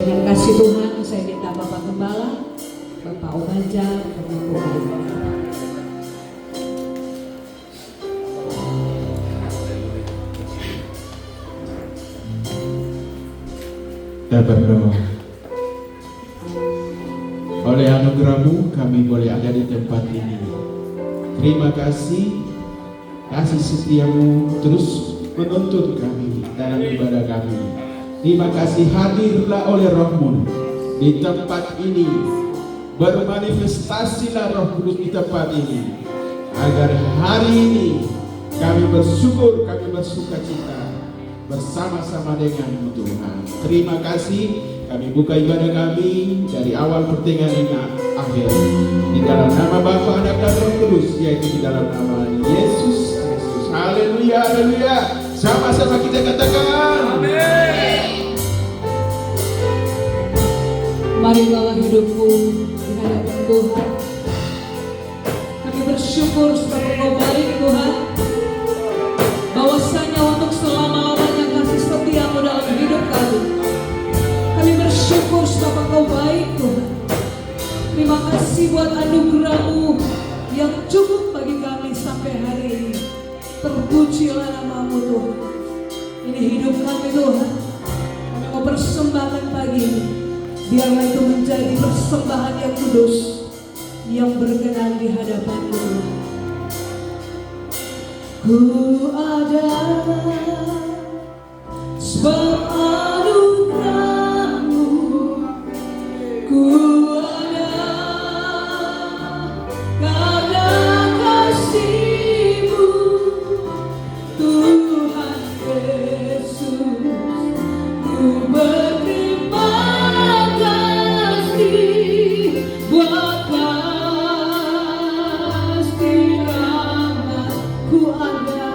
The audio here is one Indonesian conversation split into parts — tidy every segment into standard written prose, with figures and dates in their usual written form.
Dengan kasih Tuhan, saya minta Bapak Gembala, Bapak Obaja untuk membuka. Kita berdoa. Oleh anugerah-Mu kami boleh ada di tempat ini. Terima kasih, kasih setia-Mu terus menuntun kami dalam ibadah kami. Terima kasih hadirlah oleh Roh-Mu di tempat ini. Bermanifestasilah Roh Kudus di tempat ini, agar hari ini kami bersyukur, kami bersukacita bersama-sama dengan Tuhan. Terima kasih, kami buka ibadah kami dari awal pertengahan hingga akhir di dalam nama Bapa, Anak dan Roh Kudus, yaitu di dalam nama Yesus Kristus. Haleluya, haleluya. Sama-sama kita katakan amin. Mari bawa hidupku di hadapan Tuhan. Kami bersyukur sebab Engkau baik Tuhan, bahwasanya untuk selama-lamanya kasih setia-Mu dalam hidup kami. Kami bersyukur sebab Engkau baik Tuhan. Terima kasih buat anugerah-Mu yang cukup bagi kami sampai hari ini. Terpujilah nama-Mu Tuhan. Ini hidup kami Tuhan, kami mau persembahkan pagi ini. Biarlah itu menjadi persembahan yang kudus, yang berkenan di hadapan-Mu Tuhan. Ku ada sebab anugerah-Mu, ku ada karena kasih-Mu, Tuhan Yesus. Ku berterima kasih buat kasih rahmat. Ku ada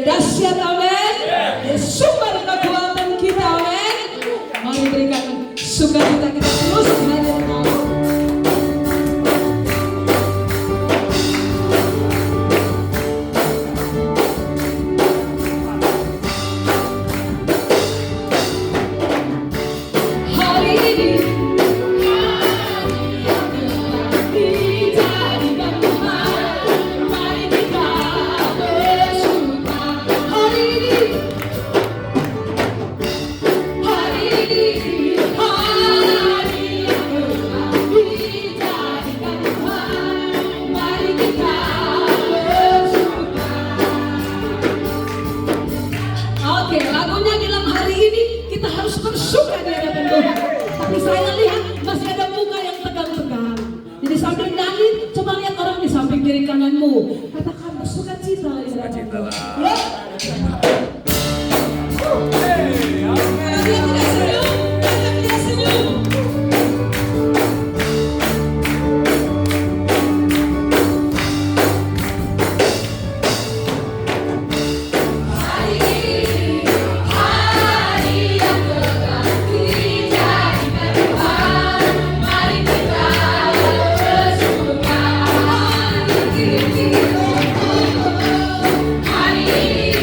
Dahsyat, amin. Ya, sumber kekuatan kita, amin. Mari berikan sukacita kita terus hadir. Oke, lagunya bilang hari ini kita harus bersuka di hadapan Tuhan. Tapi saya lihat masih ada muka yang tegang-tegang. Jadi sambil nyanyi, coba lihat orang di samping kiri kananmu. Katakan bersuka cita di hadapan Tuhan. Ya. Kalau dia tidak senyum, ajak dia senyum. Hari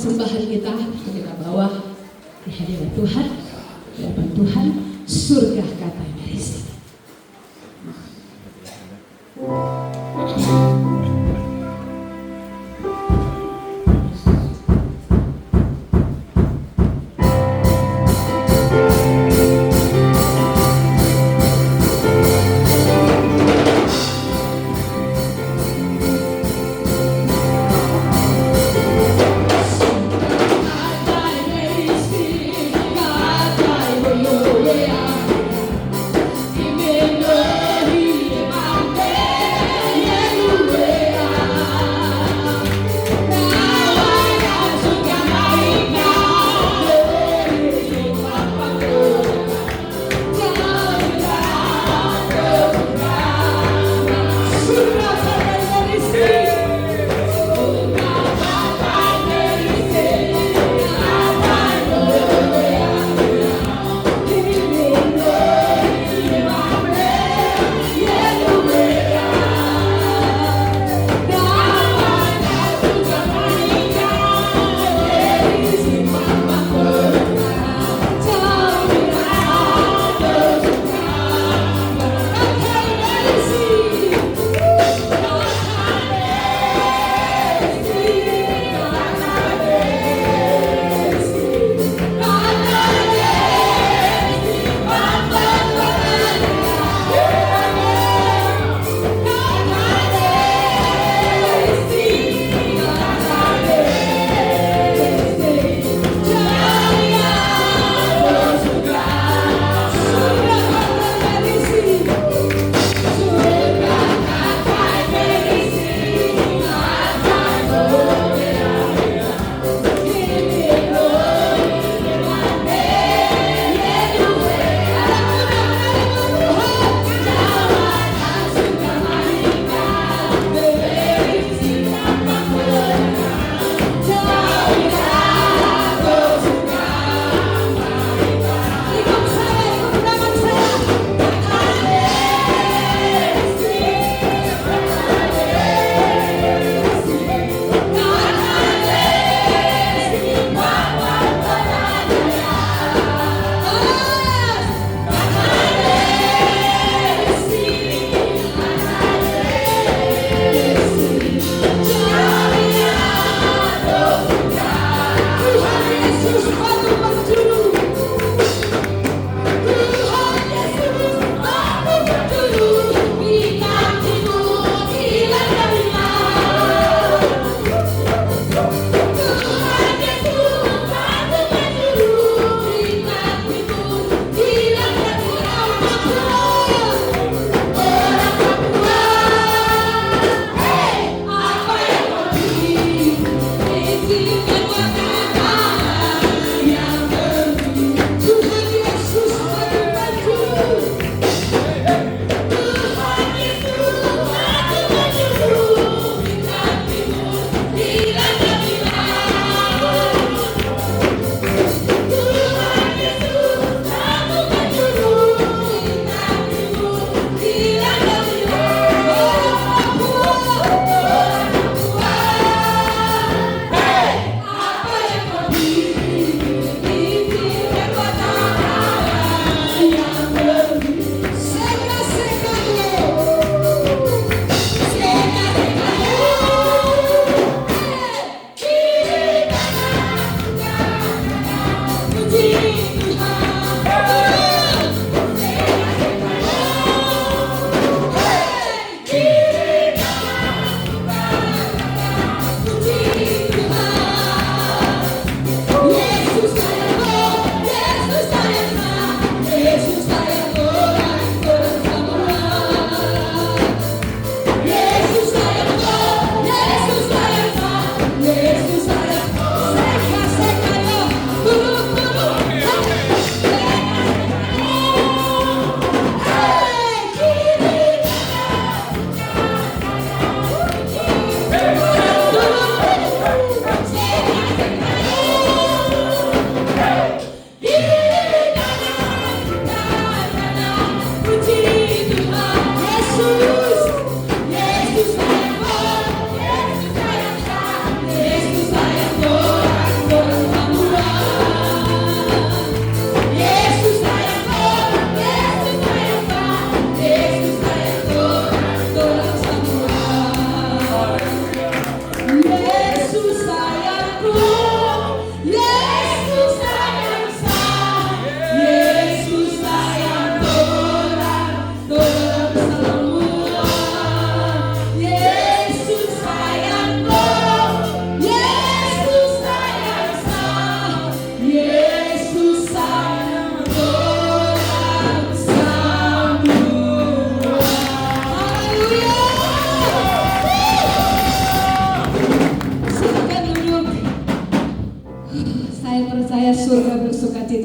persembahan kita bawa di hadirat Tuhan, di hadapan Tuhan, surga katanya dari sini. Di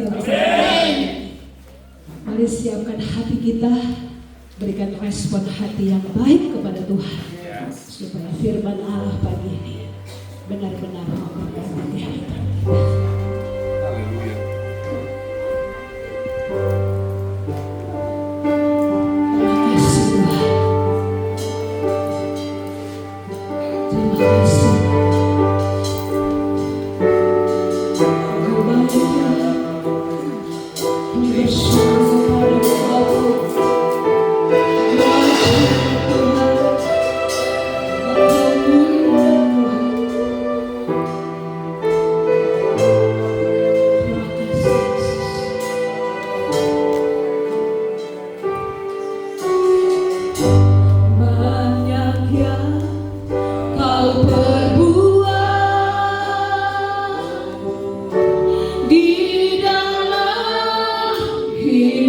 kita bisa. Mari siapkan hati kita, berikan respon hati yang baik kepada Tuhan, supaya firman Allah pagi ini benar-benar memberkati kita. Haleluya. Terima kasih Tuhan. Terima kasih. Engkau baik Tuhan. Kami bersyukur kepada Engkau. Terima kasih Tuhan. Engkau mulia Tuhan. Terima kasih Yesus. Banyak yang kau perbuat di dalam hidup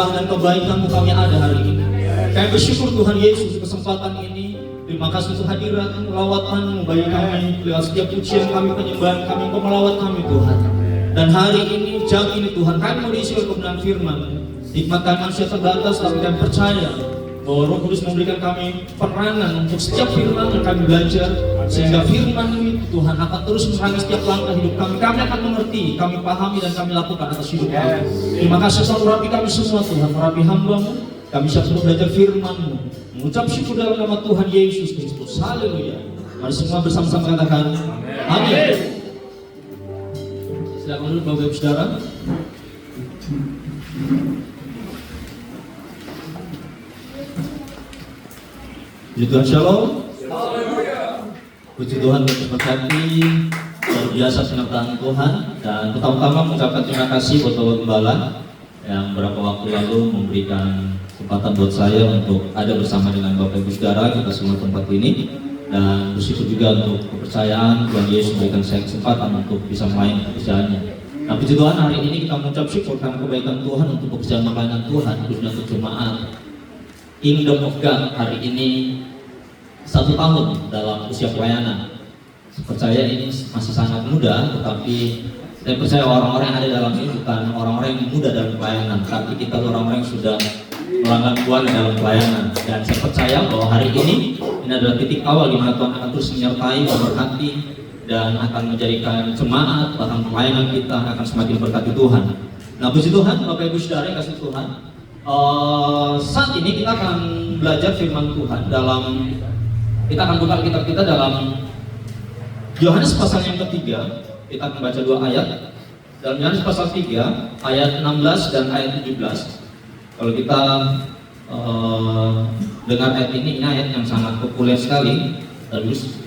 kemurahan dan kebaikan-Mu kami ada hari ini. Kami bersyukur Tuhan Yesus kesempatan ini. Terima kasih untuk hadirat-Mu, lawatan-Mu bagi kami. Lewat setiap pujian kami, penyembahan kami, Engkau melawat kami Tuhan. Dan hari ini, jam ini Tuhan, kami mau diisi oleh kebenaran firman-Mu. Hikmat kami manusia terbatas, tapi kami percaya bahwa Roh Kudus memberikan kami peranan untuk setiap firman yang kami belajar, sehingga firman ini Tuhan akan terus menerangi setiap langkah hidup kami. Kami akan mengerti, kami pahami dan kami lakukan atas hidup kami. Terima kasih selalu merapi kami semua Tuhan, merapi hamba-Mu. Kami siap untuk belajar firman-Mu, mengucap syukur dalam nama Tuhan Yesus Kristus. Haleluya. Mari semua bersama-sama katakan amin. Silakan dulu Bapak Ibu Saudara. Puji Tuhan, shalom. Puji Tuhan berkati luar biasa penyertaan Tuhan. Dan pertama-tama mengucapkan terima kasih buat Bapak Gembala yang beberapa waktu lalu memberikan kesempatan buat saya untuk ada bersama dengan Bapak Ibu Saudara kita semua tempat ini. Dan bersyukur juga untuk kepercayaan Tuhan Yesus memberikan saya kesempatan untuk bisa melayani pekerjaannya. Nah, puji Tuhan, hari ini kita mengucap syukur karena kebaikan Tuhan untuk pekerjaan pelayanan Tuhan, khususnya untuk jemaat Kingdom of God hari ini 1 tahun dalam usia pelayanan. Saya percaya ini masih sangat muda, tetapi saya percaya orang-orang yang ada dalam ini bukan orang-orang yang muda dalam pelayanan, tapi kita orang-orang yang sudah melanglang buana dalam pelayanan. Dan saya percaya bahwa hari ini adalah titik awal di mana Tuhan akan terus menyertai, memberkati, dan akan menjadikan jemaat, bahkan pelayanan kita akan semakin berkati Tuhan. Nah, puji Tuhan, Bapak Ibu Saudara yang kasih Tuhan. Saat ini kita akan belajar firman Tuhan kita akan buka kitab kita dalam Yohanes pasal yang ketiga. Kita akan baca 2 ayat dalam Yohanes pasal 3 ayat 16 dan ayat 17. Kalau kita dengar ayat ini ayat yang sangat populer sekali, terus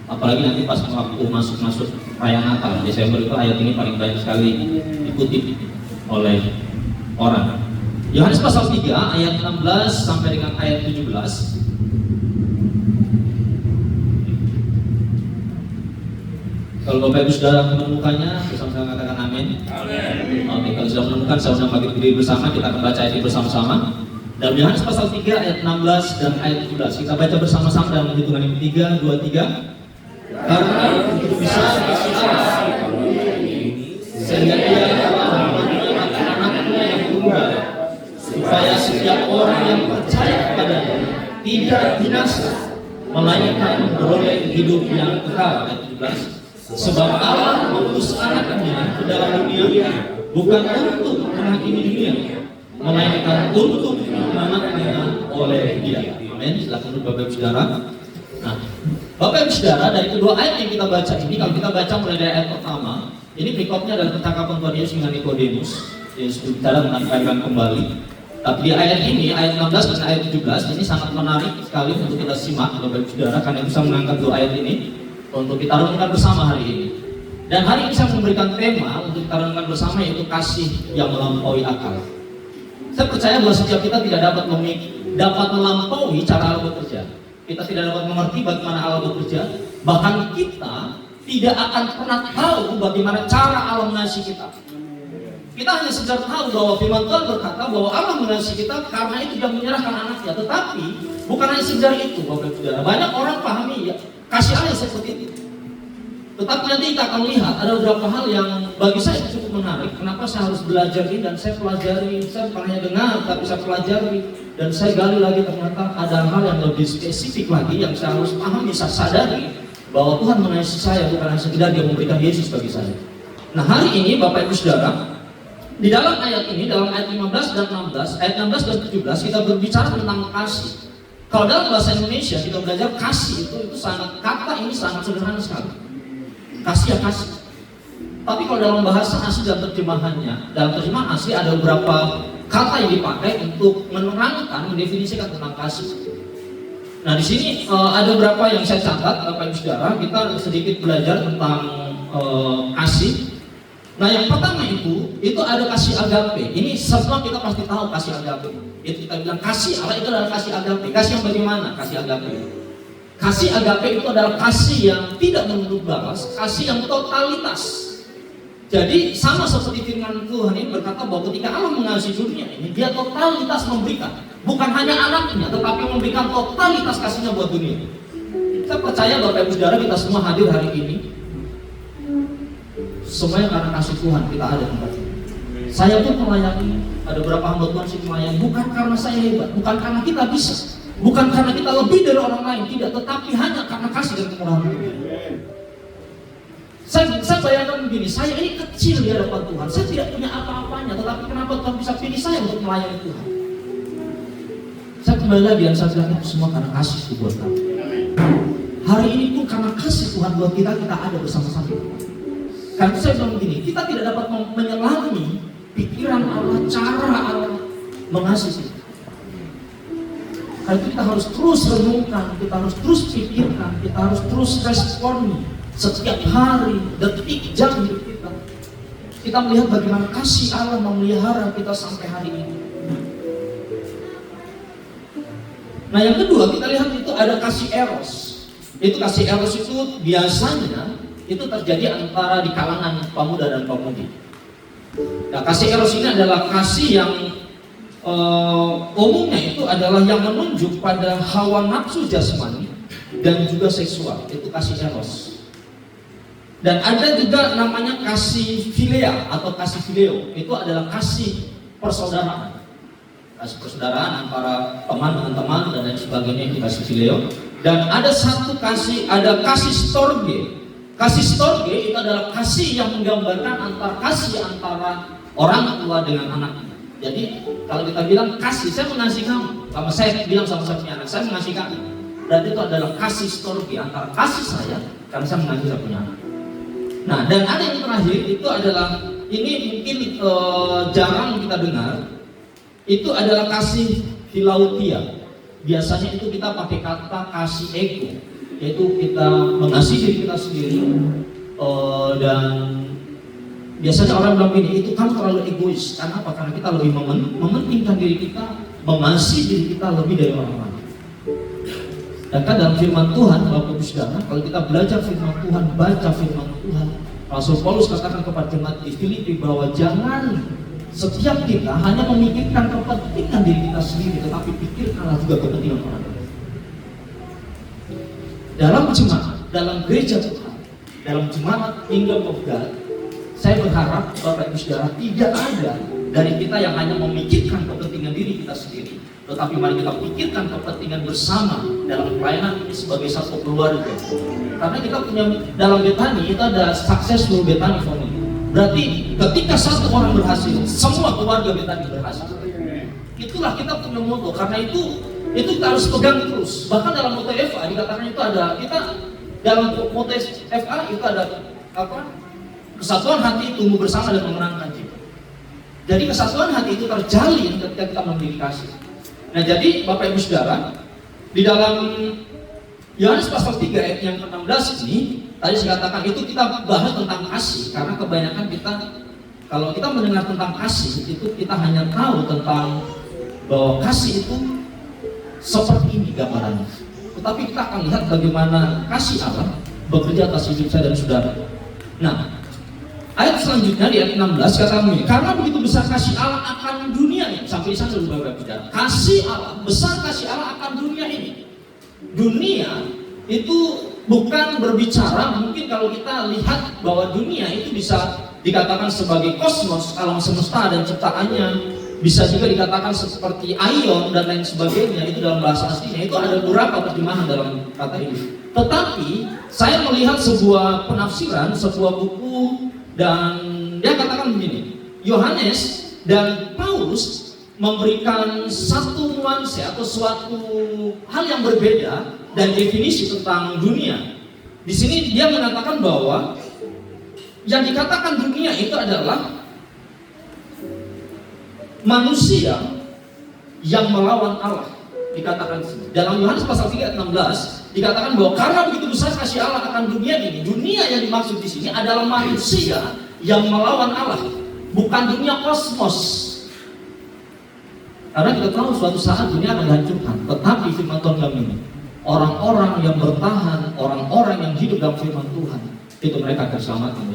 apalagi nanti pas waktu masuk perayaan Natal Desember itu ayat ini paling banyak sekali dikutip oleh orang. Yohanes pasal 3 ayat 16 sampai dengan ayat 17. Kalau Bapak Ibu sudah menemukannya, bersama-sama katakan amin. Amin. Oke, kalau sudah menemukan, saya undang bagi diri bersama, kita akan baca ayat ini bersama-sama. Dalam Yohanes pasal 3 ayat 16 dan ayat 17. Kita baca bersama-sama dalam hitungan yang 3, 2, 3. Karena untuk bisa sehingga dia anak-anaknya yang tunggal, supaya setiap orang yang percaya kepadanya tidak binasa, melainkan beroleh hidup yang kekal. Ayat 17. Sebab Allah mengutus anaknya ke dalam dunia bukan untuk menghakimi dunia, melainkan untuk menyelamatkannya oleh Dia. Amin. Silakan Bapak Ibu Saudara. Nah, Bapak Ibu Saudara, dari kedua ayat yang kita baca ini, kalau kita baca mulai dari ayat pertama, ini berikutnya adalah percakapan Tuhan Yesus dengan Nikodemus. Yesus berbicara tentang kebaikan kembali. Tapi di ayat ini, ayat 16 dan ayat 17, ini sangat menarik sekali untuk kita simak Bapak Ibu Saudara, karena bisa mengangkat dua ayat ini untuk kita renungkan bersama hari ini. Dan hari ini saya memberikan tema untuk kita renungkan bersama, yaitu kasih yang melampaui akal. Saya percaya bahwa setiap kita tidak dapat melampaui cara Allah bekerja. Kita tidak dapat mengerti bagaimana Allah bekerja. Bahkan kita tidak akan pernah tahu bagaimana cara Allah mengasihi kita. Kita hanya sekedar tahu bahwa firman Tuhan berkata bahwa Allah mengasihi kita karena itu Dia menyerahkan anaknya. Tetapi bukan hanya sekedar itu, Bapak Ibu Saudara. Banyak orang pahami ya, kasih Allah seperti itu. Tetapi nanti kita akan lihat ada beberapa hal yang bagi saya cukup menarik. Kenapa saya harus belajar ini dan saya pelajari. Saya bukan hanya dengar, tapi saya pelajari. Dan saya gali lagi, ternyata ada hal yang lebih spesifik lagi yang saya harus pahami, saya sadari bahwa Tuhan mengasihi saya bukan hanya sekedar Dia memberikan Yesus bagi saya. Nah, hari ini Bapak Ibu Saudara, di dalam ayat ini, dalam ayat 15 dan 16, ayat 16 dan 17 kita berbicara tentang kasih. Kalau dalam bahasa Indonesia kita belajar kasih itu sangat, kata ini sangat sederhana sekali. Kasih ya kasih. Tapi kalau dalam bahasa asli dan terjemahannya, dalam terjemahan asli ada beberapa kata yang dipakai untuk menerangkan, mendefinisikan tentang kasih. Nah, di sini ada beberapa yang saya catat, Bapak Ibu Saudara, kita sedikit belajar tentang kasih. Nah, yang pertama itu ada kasih agape. Ini semua kita pasti tahu kasih agape. Itu kita bilang kasih Allah itu adalah kasih agape. Kasih yang bagaimana? Kasih agape. Kasih agape itu adalah kasih yang tidak menurut balas, kasih yang totalitas. Jadi sama seperti firman Tuhan ini berkata bahwa ketika Allah mengasihi dunia ini, Dia totalitas memberikan, bukan hanya anaknya, tetapi memberikan totalitas kasihnya buat dunia. Saya percaya Bapak Ibu Saudara, kita semua hadir hari ini, semuanya karena kasih Tuhan kita ada tempat ini. Saya pun melayani, ada beberapa hamba Tuhan sih melayani, bukan karena saya hebat, bukan karena kita bisa, bukan karena kita lebih dari orang lain, tidak, tetapi hanya karena kasih dan kemurahan Tuhan. Saya bayangkan begini, saya ini kecil di hadapan Tuhan, saya tidak punya apa-apanya, tetapi kenapa Tuhan bisa pilih saya untuk melayani Tuhan? Saya kembali lagi yang saya bilang itu semua karena kasih buat kami. Hari ini pun karena kasih Tuhan buat kita, kita ada bersama-sama. Karena saya bilang begini, kita tidak dapat menyelami pikiran Allah, cara Allah mengasihi kita. Karena itu kita harus terus renungkan, kita harus terus pikirkan, kita harus terus responi setiap hari, detik, jam hidup kita. Kita melihat bagaimana kasih Allah memelihara kita sampai hari ini. Nah yang kedua kita lihat itu ada kasih eros. Itu kasih eros itu biasanya itu terjadi antara di kalangan pemuda dan pemudi. Nah kasih eros ini adalah kasih yang umumnya itu adalah yang menunjuk pada hawa nafsu jasmani dan juga seksual. Itu kasih eros. Dan ada juga namanya kasih philia atau kasih phileo. Itu adalah kasih persaudaraan. Kasih persaudaraan antara teman dengan teman dan lain sebagainya, itu kasih phileo. Dan ada satu kasih, ada kasih storge. Kasih storge itu adalah kasih yang menggambarkan antara orang tua dengan anaknya. Jadi kalau kita bilang kasih, saya mengasihi kamu. Kalau saya bilang sama saya punya anak, saya mengasihi kamu. Berarti itu adalah kasih storge, antara kasih saya karena saya mengasihi saya punya anak. Nah, dan ada yang terakhir itu adalah, ini mungkin jarang kita dengar, itu adalah kasih philautia. Biasanya itu kita pakai kata kasih ego, yaitu kita mengasihi diri kita sendiri, dan biasanya orang bilang ini, itu kan terlalu egois. Karena apa? Karena kita lebih mementingkan diri kita, mengasihi diri kita lebih dari orang lain. Dan kan dalam firman Tuhan, Bapak Ibu Saudara, kalau kita belajar firman Tuhan, baca firman Tuhan, Rasul Paulus katakan kepada jemaat di Filipi bahwa jangan setiap kita hanya memikirkan kepentingan diri kita sendiri, tetapi pikirkanlah juga kepentingan orang lain. Dalam jemaat, dalam gereja Tuhan, dalam jemaat Kingdom of God, saya berharap Bapak Ibu Saudara tidak ada dari kita yang hanya memikirkan kepentingan diri kita sendiri, tetapi mari kita pikirkan kepentingan bersama dalam pelayanan ini sebagai satu keluarga. Karena kita punya dalam Betani itu ada successful Betani family. Berarti ketika satu orang berhasil, semua keluarga Betani berhasil. Itulah kita punya moto. Karena itu kita harus pegang terus. Bahkan dalam moto FA dikatakan itu ada, kita dalam moto FA itu ada apa? Kesatuan hati tumbuh bersama dan memenangkan kita. Jadi kesatuan hati itu terjalin ketika kita memiliki kasih. Nah jadi Bapak Ibu Saudara, di dalam Yohanes pasal 3 ayat yang ke-16 ini, tadi saya katakan itu kita bahas tentang kasih. Karena kebanyakan kita, kalau kita mendengar tentang kasih, itu kita hanya tahu tentang bahwa kasih itu seperti ini gambarannya. Tetapi kita akan lihat bagaimana kasih Allah bekerja atas hidup saya dan saudara. Nah, ayat selanjutnya di ayat 16 kata begini, karena begitu besar kasih Allah akan dunia ini. Sampai di sana dulu Bapak bicara. Kasih Allah, besar kasih Allah akan dunia ini. Dunia itu bukan berbicara, mungkin kalau kita lihat bahwa dunia itu bisa dikatakan sebagai kosmos, alam semesta dan ciptaannya, bisa juga dikatakan seperti ion dan lain sebagainya. Itu dalam bahasa aslinya, itu ada beberapa terjemahan dalam kata ini. Tetapi saya melihat sebuah penafsiran, sebuah buku, dan dia katakan begini, Yohanes dan Paulus memberikan satu nuansa atau suatu hal yang berbeda dan definisi tentang dunia. Di sini dia mengatakan bahwa yang dikatakan dunia itu adalah manusia yang melawan Allah. Dikatakan di sini. Dalam Yohanes pasal 3 ayat 16 dikatakan bahwa karena begitu besar kasih Allah akan dunia ini. Dunia yang dimaksud di sini adalah manusia yang melawan Allah, bukan dunia kosmos. Karena kita tahu suatu saat dunia akan dihancurkan. Tetapi firman Tuhan kami ini, orang-orang yang bertahan, orang-orang yang hidup dalam firman Tuhan, itu mereka akan selamatkan.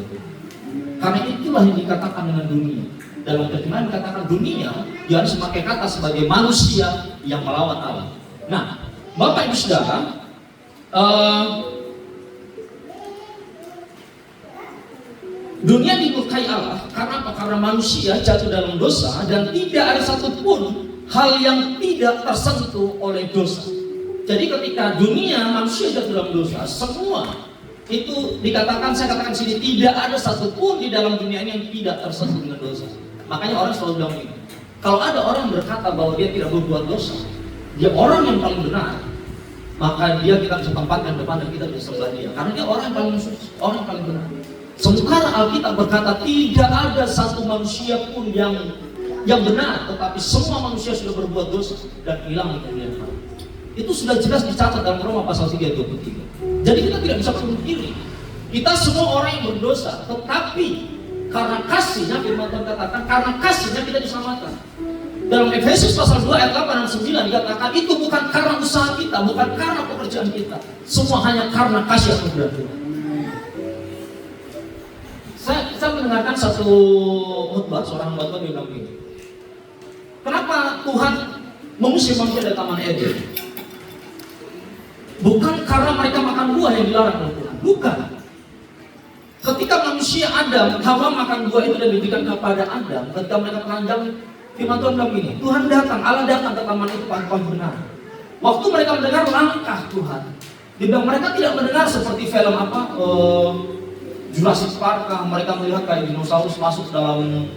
Karena itulah yang dikatakan dengan dunia. Dalam terjemahan dikatakan dunia, Yohanes memakai kata sebagai manusia yang melawan Allah. Nah, Bapak Ibu Saudara, dunia dimurkai Allah karena apa? Karena manusia jatuh dalam dosa dan tidak ada satupun hal yang tidak tersentuh oleh dosa. Jadi ketika dunia manusia jatuh dalam dosa, semua itu dikatakan, saya katakan sini, tidak ada satupun di dalam dunia ini yang tidak tersentuh dengan dosa. Makanya orang selalu bilang ini, kalau ada orang berkata bahwa dia tidak berbuat dosa, dia orang yang paling benar, maka dia kita bisa tempatkan depan dan kita bisa sembah dia, karena dia orang yang paling suci, orang yang paling benar. Sementara Alkitab berkata tidak ada satu manusia pun yang benar, tetapi semua manusia sudah berbuat dosa dan hilang kemuliaan Allah. Itu sudah jelas dicatat dalam Roma pasal 3 ayat 23. Jadi kita tidak bisa menutup diri. Kita semua orang yang berdosa, tetapi karena kasihnya, firman Tuhan katakan, karena kasihnya kita diselamatkan. Dalam Efesus pasal 2 ayat 8 dan 9 dikatakan itu bukan karena usaha kita, bukan karena pekerjaan kita, semua hanya karena kasih anugerah Tuhan. Saya mendengarkan satu khotbah seorang khotbah dia bilang begini, kenapa Tuhan mengusir manusia dari Taman Eden? Bukan karena mereka makan buah yang dilarang oleh Tuhan, bukan. Ketika manusia Adam, Hawa makan buah itu dan diberikan kepada Adam, ketika mereka telanjang, firman Tuhan bilang begini, Tuhan datang, Allah datang ke taman itu pagi-pagi benar. Waktu mereka mendengar langkah Tuhan, dibilang mereka tidak mendengar seperti film Jurassic Park, mereka melihat kayak dinosaurus masuk dalam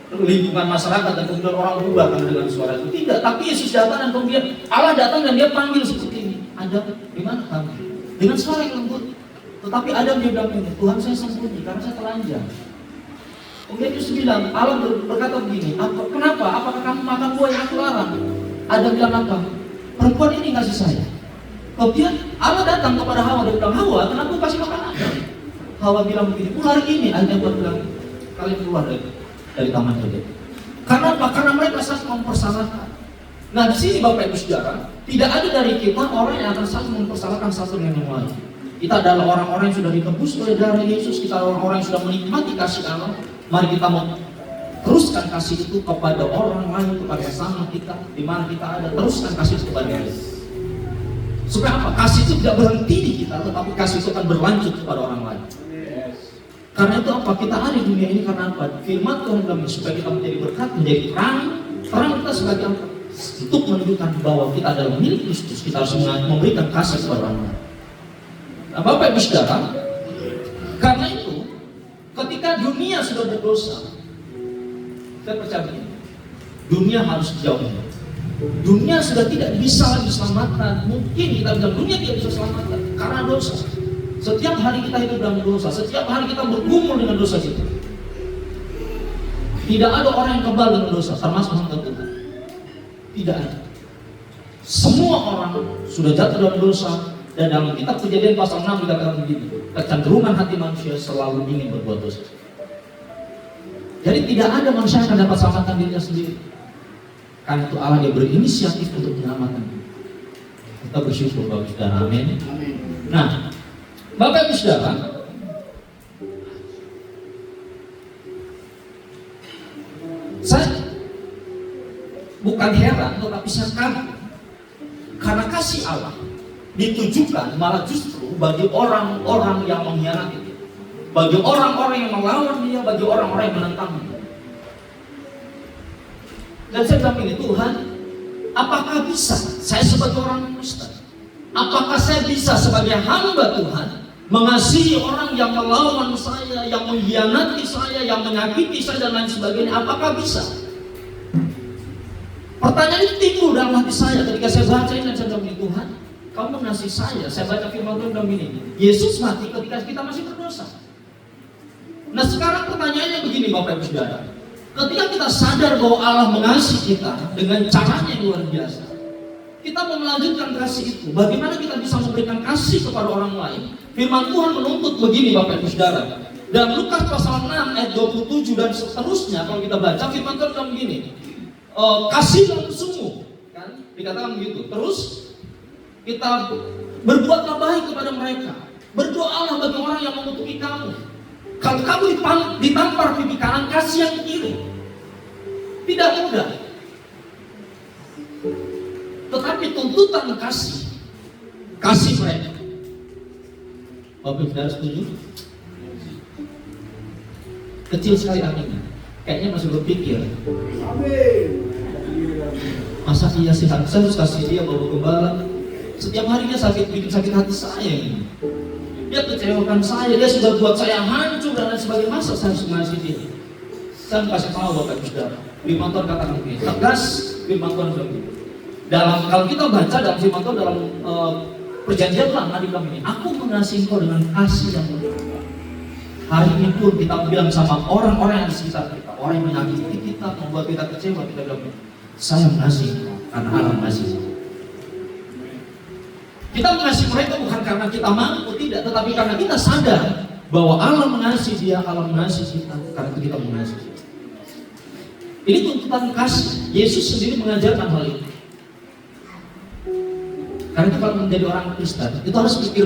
lingkungan masyarakat dan kemudian orang berubah kan dengan suara itu. Tidak, tapi Yesus datang dan kemudian Allah datang dan dia panggil seperti ini. Adam, di mana kamu? Dengan suara yang lembut. Tetapi Adam dia bilang ini, Tuhan saya sembunyi karena saya telanjang. Kemudian Yesus bilang, Allah berkata begini, kenapa? Apakah kamu makan buah yang aku larang? Adam bilang apa? Perempuan ini kasih saya. Kemudian Allah datang kepada Hawa dan bilang, Hawa, kenapa kasih makan Adam? Hawa bilang begini, ular ini. Adam bilang, kalian keluar dari taman Eden. Karena apa? Karena mereka saling mempersalahkan. Nah di sini Bapak Ibu Saudara, tidak ada dari kita orang yang akan saling mempersalahkan satu dengan yang lain. Kita adalah orang-orang yang sudah ditebus oleh darah Yesus. Kita adalah orang yang sudah menikmati kasih Allah. Mari kita mau teruskan kasih itu kepada orang lain, kepada sesama kita, di mana kita ada. Teruskan kasih itu kepada dia. Supaya apa? Kasih itu tidak berhenti di kita, tetapi kasih itu akan berlanjut kepada orang lain. Karena itu apa? Kita ada di dunia ini karena apa? Firman Tuhan bilang supaya kita menjadi berkat, menjadi terang. Terang kita sebagai apa? Untuk menunjukkan bahwa kita adalah milik Kristus. Kita harus memberikan kasih kepada orang lain. Nah, Bapak Ibu Saudara, karena itu ketika dunia sudah berdosa, saya percaya begini, dunia harus dijauhi. Dunia sudah tidak bisa lagi diselamatkan. Mungkin kita bilang dunia tidak bisa diselamatkan karena dosa. Setiap hari kita hidup dalam dosa, setiap hari kita bergumul dengan dosa itu. Tidak ada orang yang kebal dengan dosa, termasuk hamba Tuhan. Tidak ada. Semua orang sudah jatuh dalam dosa. Dan dalam kitab Kejadian pasal 6 dikatakan begini, kecenderungan hati manusia selalu ingin berbuat dosa. Jadi tidak ada manusia yang akan dapat selamatkan dirinya sendiri. Karena itu Allah dia berinisiatif untuk menyelamatkan. Kita bersyukur Bapak Saudara, amin. Nah, Bapak Ibu Saudara, saya bukan heran, tetapi saya kagum karena kasih Allah ditujukan malah justru bagi orang-orang yang mengkhianati dia, bagi orang-orang yang melawan dia, bagi orang-orang yang menentang dia. Dan saya bilang ini, Tuhan, apakah bisa saya sebagai orang Kristen, apakah saya bisa sebagai hamba Tuhan mengasihi orang yang melawan saya, yang mengkhianati saya, yang menyakiti saya dan lain sebagainya? Apakah bisa? Pertanyaan itu timbul dalam hati saya ketika saya baca ini dan saya bilang, Tuhan, kamu mengasihi saya baca firman Tuhan dalam ini. Yesus mati ketika kita masih berdosa. Nah sekarang pertanyaannya begini Bapak Ibu Saudara. Ketika kita sadar bahwa Allah mengasihi kita dengan caranya yang luar biasa, kita mau melanjutkan kasih itu. Bagaimana kita bisa memberikan kasih kepada orang lain? Firman Tuhan menuntut begini Bapak Ibu Saudara. Dan Lukas pasal 6 ayat 27 dan seterusnya kalau kita baca firman Tuhan bilang begini. Kasihlah sungguh, kan? Dikatakan begitu. Terus kita berbuatlah baik kepada mereka. Berdoalah bagi orang yang mengutuki kamu. Kalau kamu ditampar pipi kanan, kasih yang kiri. Tidak mudah. Tetapi tuntutan kasih mereka. Bapak Ibu Saudara setuju? Kecil sekali aminnya. Kayaknya masih berpikir, masa iya sih saya harus kasih dia bawa gembala? Setiap harinya bikin sakit hati saya ini. Dia kecewakan saya, dia sudah buat saya hancur dan lain sebagainya. Masa saya harus mengasihi dia? Saya kasih tahu Bapak Ibu Saudara, firman Tuhan katakan begini, tegas firman Tuhan begini. Kalau kita baca dalam firman Tuhan dalam perjanjian lama di dalam ini, aku mengasihi kau dengan kasih yang mulia. Hari ini pun kita bilang sama orang-orang yang di sekitar kita, orang yang menyakiti kita, membuat kita kecewa, kita bilang, saya mengasihi kau karena Allah mengasihi. Kita mengasihi mereka bukan karena kita mampu, tidak, tetapi karena kita sadar bahwa Allah mengasihi dia, Allah mengasihi kita, karena itu kita mengasihi. Ini tuntutan kasih. Yesus sendiri mengajarkan hal ini. Karena itu kalau menjadi orang Kristen, itu harus pikir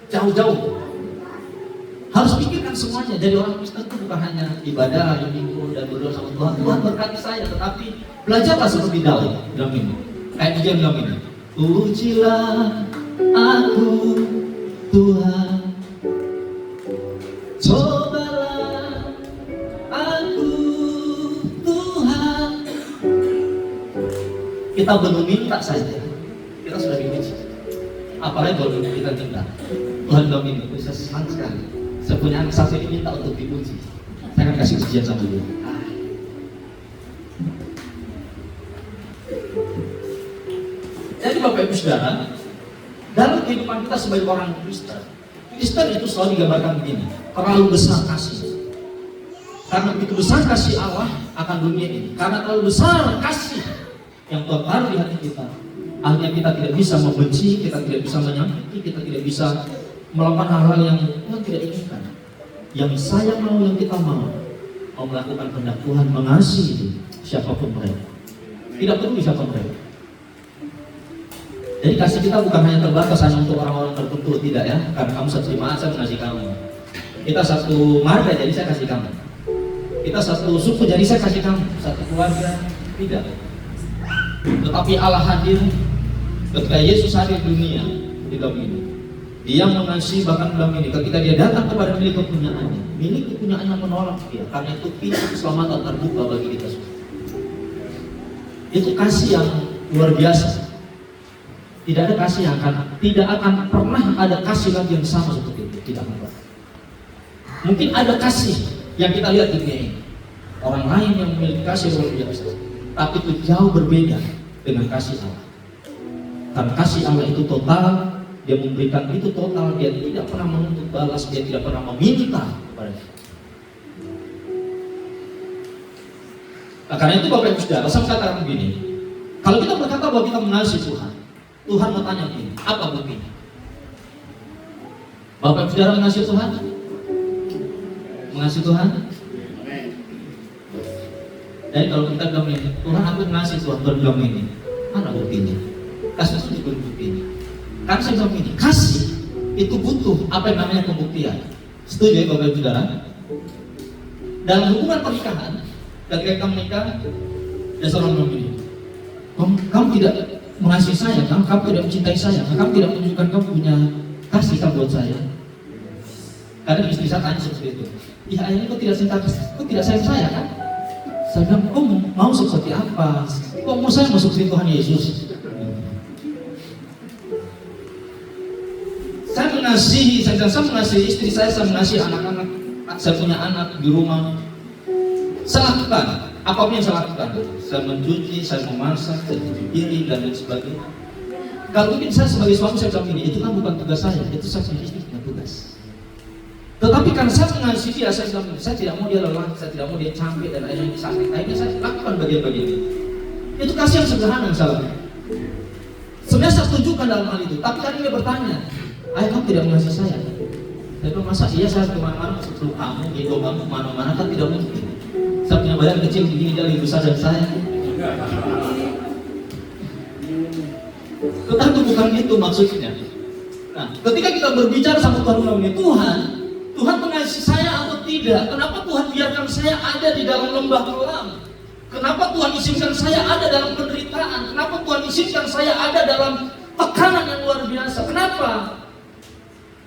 jauh-jauh. Harus pikirkan semuanya. Jadi orang Kristen itu bukan hanya ibadah hari Minggu dan berdoa sama Tuhan. Tuhan berkati saya, tetapi belajarlah seperti Daud dalam ini. Kayak dia bilang ini, ujilah aku Tuhan, cobalah aku Tuhan. Kita belum minta saja, kita sudah diuji. Apalagi kalau kita minta. Tuhan bilang ini, saya senang sekali. Saya punya anak satu ini minta untuk diuji. Saya akan kasih ujian sama dia. Jadi Bapak Ibu Saudara, dalam kehidupan kita sebagai orang Kristen itu selalu digambarkan begini, terlalu besar kasih. Karena begitu besar kasih Allah akan dunia ini, karena terlalu besar kasih yang Tuhan taruh di hati kita, akhirnya kita tidak bisa membenci, kita tidak bisa menyakiti, kita tidak bisa melakukan hal-hal yang Tuhan tidak inginkan. Yang saya mau, yang kita mau melakukan kehendak Tuhan, mengasihi siapapun mereka, tidak peduli siapa mereka. Jadi kasih kita bukan hanya terbatas hanya untuk orang-orang tertentu, tidak ya. Karena kamu satu jemaat, saya mengasihi kamu. Kita satu marga, jadi saya kasih kamu. Kita satu suku, jadi saya kasih kamu. Satu keluarga, tidak. Tetapi Allah hadir ketika Yesus hadir di dunia di dalam ini. Dia mengasihi bahkan dalam ini. Ketika dia datang kepada milik kepunyaannya menolak dia. Karena itu pintu keselamatan terbuka bagi kita semua. Itu kasih yang luar biasa. Tidak ada kasih yang tidak akan pernah ada kasih lagi yang sama seperti itu. Tidak akan pernah. Mungkin ada kasih yang kita lihat di dunia ini. Orang lain yang memiliki kasih luar biasa. Tapi itu jauh berbeda dengan kasih Allah. Karena kasih Allah itu total. Dia memberikan itu total, dia tidak pernah menuntut balas, dia tidak pernah meminta kepada kita. Nah, karena itu Bapak Ibu Saudara, saya katakan begini, kalau kita berkata bahwa kita mengasihi Tuhan, Tuhan mau tanya begini, apa buktinya? Bapak Ibu Saudara mengasihi Tuhan? Mengasihi Tuhan? Jadi kalau kita bilang ini, Tuhan aku mengasihi Tuhan, Tuhan bilang ini, mana buktinya? Kasih tunjuk buktinya. Karena saya bilang ini, kasih itu butuh apa yang namanya pembuktian. Setuju ya Bapak Ibu Saudara? Dalam hubungan pernikahan, ketika kita menikah, ada seorang bilang ini, kamu tidak mengasihi saya, kamu tidak mencintai saya, kamu tidak menunjukkan kamu punya kasih buat saya. Kadang istri saya tanya seperti itu, ya ayah kok tidak cinta, kok tidak sayang saya kan? Saya bilang, kok mau seperti apa? Kok mau saya masuk seperti Tuhan Yesus? Saya mengasihi istri saya mengasihi anak-anak. Saya punya anak di rumah. Saya lakukan apapun yang saya lakukan. Saya mencuci, saya memasak, saya cuci piring dan lain sebagainya. Kalau mungkin saya sebagai suami saya bilang ini, itu kan bukan tugas saya, itu saya punya istri punya tugas. Tetapi karena saya mengasihi dia, saya bilang, saya tidak mau dia lelah, saya tidak mau dia capek dan akhirnya sakit. Akhirnya saya lakukan bagian-bagian itu. Itu kasih yang sederhana yang saya lakukan. Sebenarnya saya tunjukkan dalam hal itu, tapi tadi dia bertanya, ayah kamu tidak mengasihi saya? Saya bilang, masa iya saya kemana-mana sebelum kamu, di kamu kemana-mana kan tidak mungkin. Saya punya badan kecil begini, dia lebih besar dari saya. Tetapi bukan itu maksudnya. Nah, ketika kita berbicara sama Tuhan, Tuhan mengasihi mengasihi saya atau tidak? Kenapa Tuhan biarkan saya ada di dalam lembah kelam? Kenapa Tuhan izinkan saya ada dalam penderitaan? Kenapa Tuhan izinkan saya ada dalam tekanan yang luar biasa? Kenapa?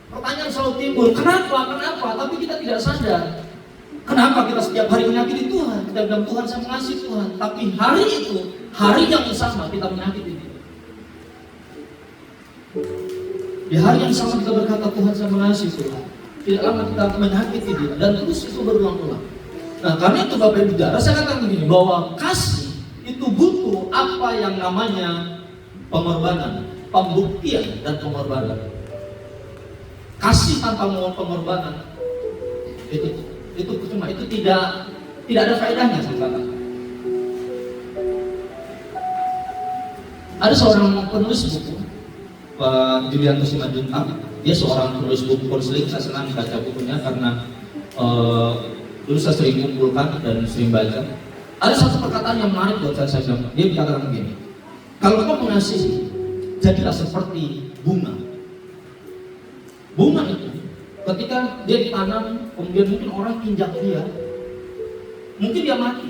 Pertanyaan selalu timbul, kenapa? Tapi kita tidak sadar. Kenapa kita setiap hari menyakiti Tuhan? Kita bilang Tuhan saya mengasihi Tuhan, tapi hari itu, hari yang sama kita menyakiti Dia. Di hari yang sama kita berkata Tuhan saya mengasihi Tuhan. Tidak lama kita menyakiti Dia dan terus itu berulang-ulang. Nah karena itu Bapak Ibu Saudara, saya katakan begini, bahwa kasih itu butuh apa yang namanya pengorbanan, pembuktian dan pengorbanan. Kasih tanpa pengorbanan itu cuma itu tidak ada faedahnya saya katakan. Ada seorang penulis buku, Pak Julianto Simanjuntak. Dia seorang penulis buku konseling. Saya senang baca bukunya karena dulu saya sering kumpulkan dan sering baca. Ada satu perkataan yang menarik buat saya bilang. Dia berkata begini, kalau kau mengasihi, jadilah seperti bunga. Bunga itu ketika dia ditanam, kemudian mungkin orang injak dia, mungkin dia mati,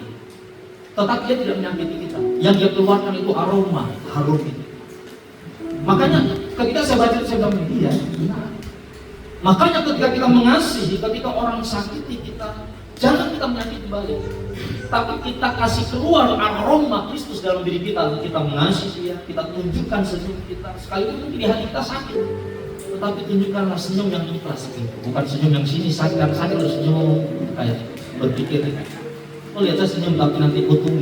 tetapi dia tidak menyakiti kita. Yang dia keluarkan itu aroma, harum itu. Makanya ketika saya baca itu saya bilang, iya. Makanya ketika kita mengasihi, ketika orang sakiti kita, jangan kita menyakiti balik, tapi kita kasih keluar aroma Kristus dalam diri kita. Kita mengasihi Dia, kita tunjukkan senyum kita, sekalipun mungkin di hati kita sakit, tetapi tunjukkanlah senyum yang ikhlas. Bukan senyum yang sini sakit dan sakit harus senyum kayak berpikir, oh lihat saya senyum tapi nanti kutung.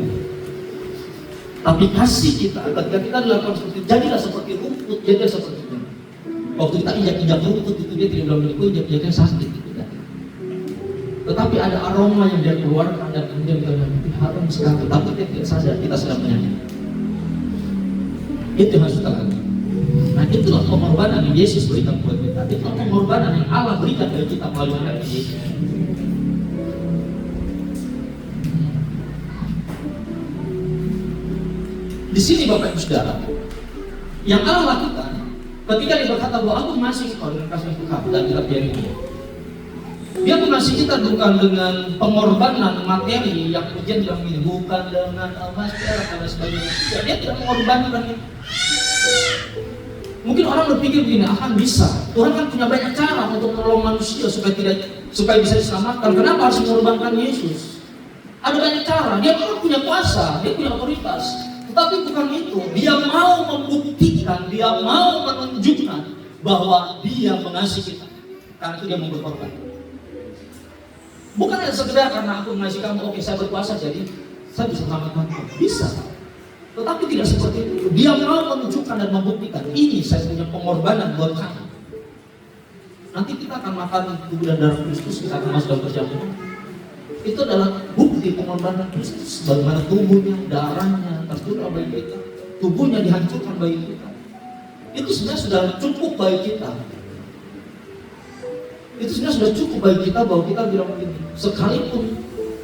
Tapi kasih kita, ketika kita dilakukan seperti itu, jadilah seperti rumput, jadilah seperti itu. Waktu kita injak-injak rumput itu dia tidak bilang begini, injak-injaknya sakit gitu kan. Tetapi ada aroma yang dia keluarkan dan kemudian kita bilang harum sekali, tapi dia tidak sadar kita sedang menyakiti. Itu yang harus kita lakukan. Nah itulah pengorbanan yang Yesus berikan buat kita. Itulah pengorbanan yang Allah berikan kepada kita melalui anak Yesus. Di sini Bapak Ibu Saudara, yang Allah lakukan ketika Dia berkata bahwa aku mengasihi engkau dengan kasih Tuhan dan tidak biar ini. Dia mengasihi kita bukan dengan pengorbanan materi yang kemudian bilang ini, bukan dengan emas, perak dan sebagainya. Dia tidak mengorbankan itu. Mungkin orang berpikir begini, akan bisa. Tuhan kan punya banyak cara untuk menolong manusia supaya bisa diselamatkan. Kenapa harus mengorbankan Yesus? Ada banyak cara. Dia memang punya kuasa, dia punya otoritas. Tetapi bukan itu. Dia mau membuktikan, dia mau menunjukkan bahwa Dia mengasihi kita. Karena itu Dia mau berkorban. Bukan hanya sekedar karena aku mengasihi kamu, oke saya berkuasa jadi saya bisa selamatkan kamu. Bisa. Tetapi tidak seperti itu. Dia mau menunjukkan dan membuktikan, ini saya punya pengorbanan buat kamu. Nanti kita akan makan tubuh dan darah Kristus, kita akan masuk dalam perjamuan. Itu adalah bukti pengorbanan Kristus. Bagaimana tubuhnya, darahnya tercurah bagi kita, tubuhnya dihancurkan bagi kita. Itu sebenarnya sudah cukup bagi kita. Itu sebenarnya sudah cukup bagi kita bahwa kita bilang begini, sekalipun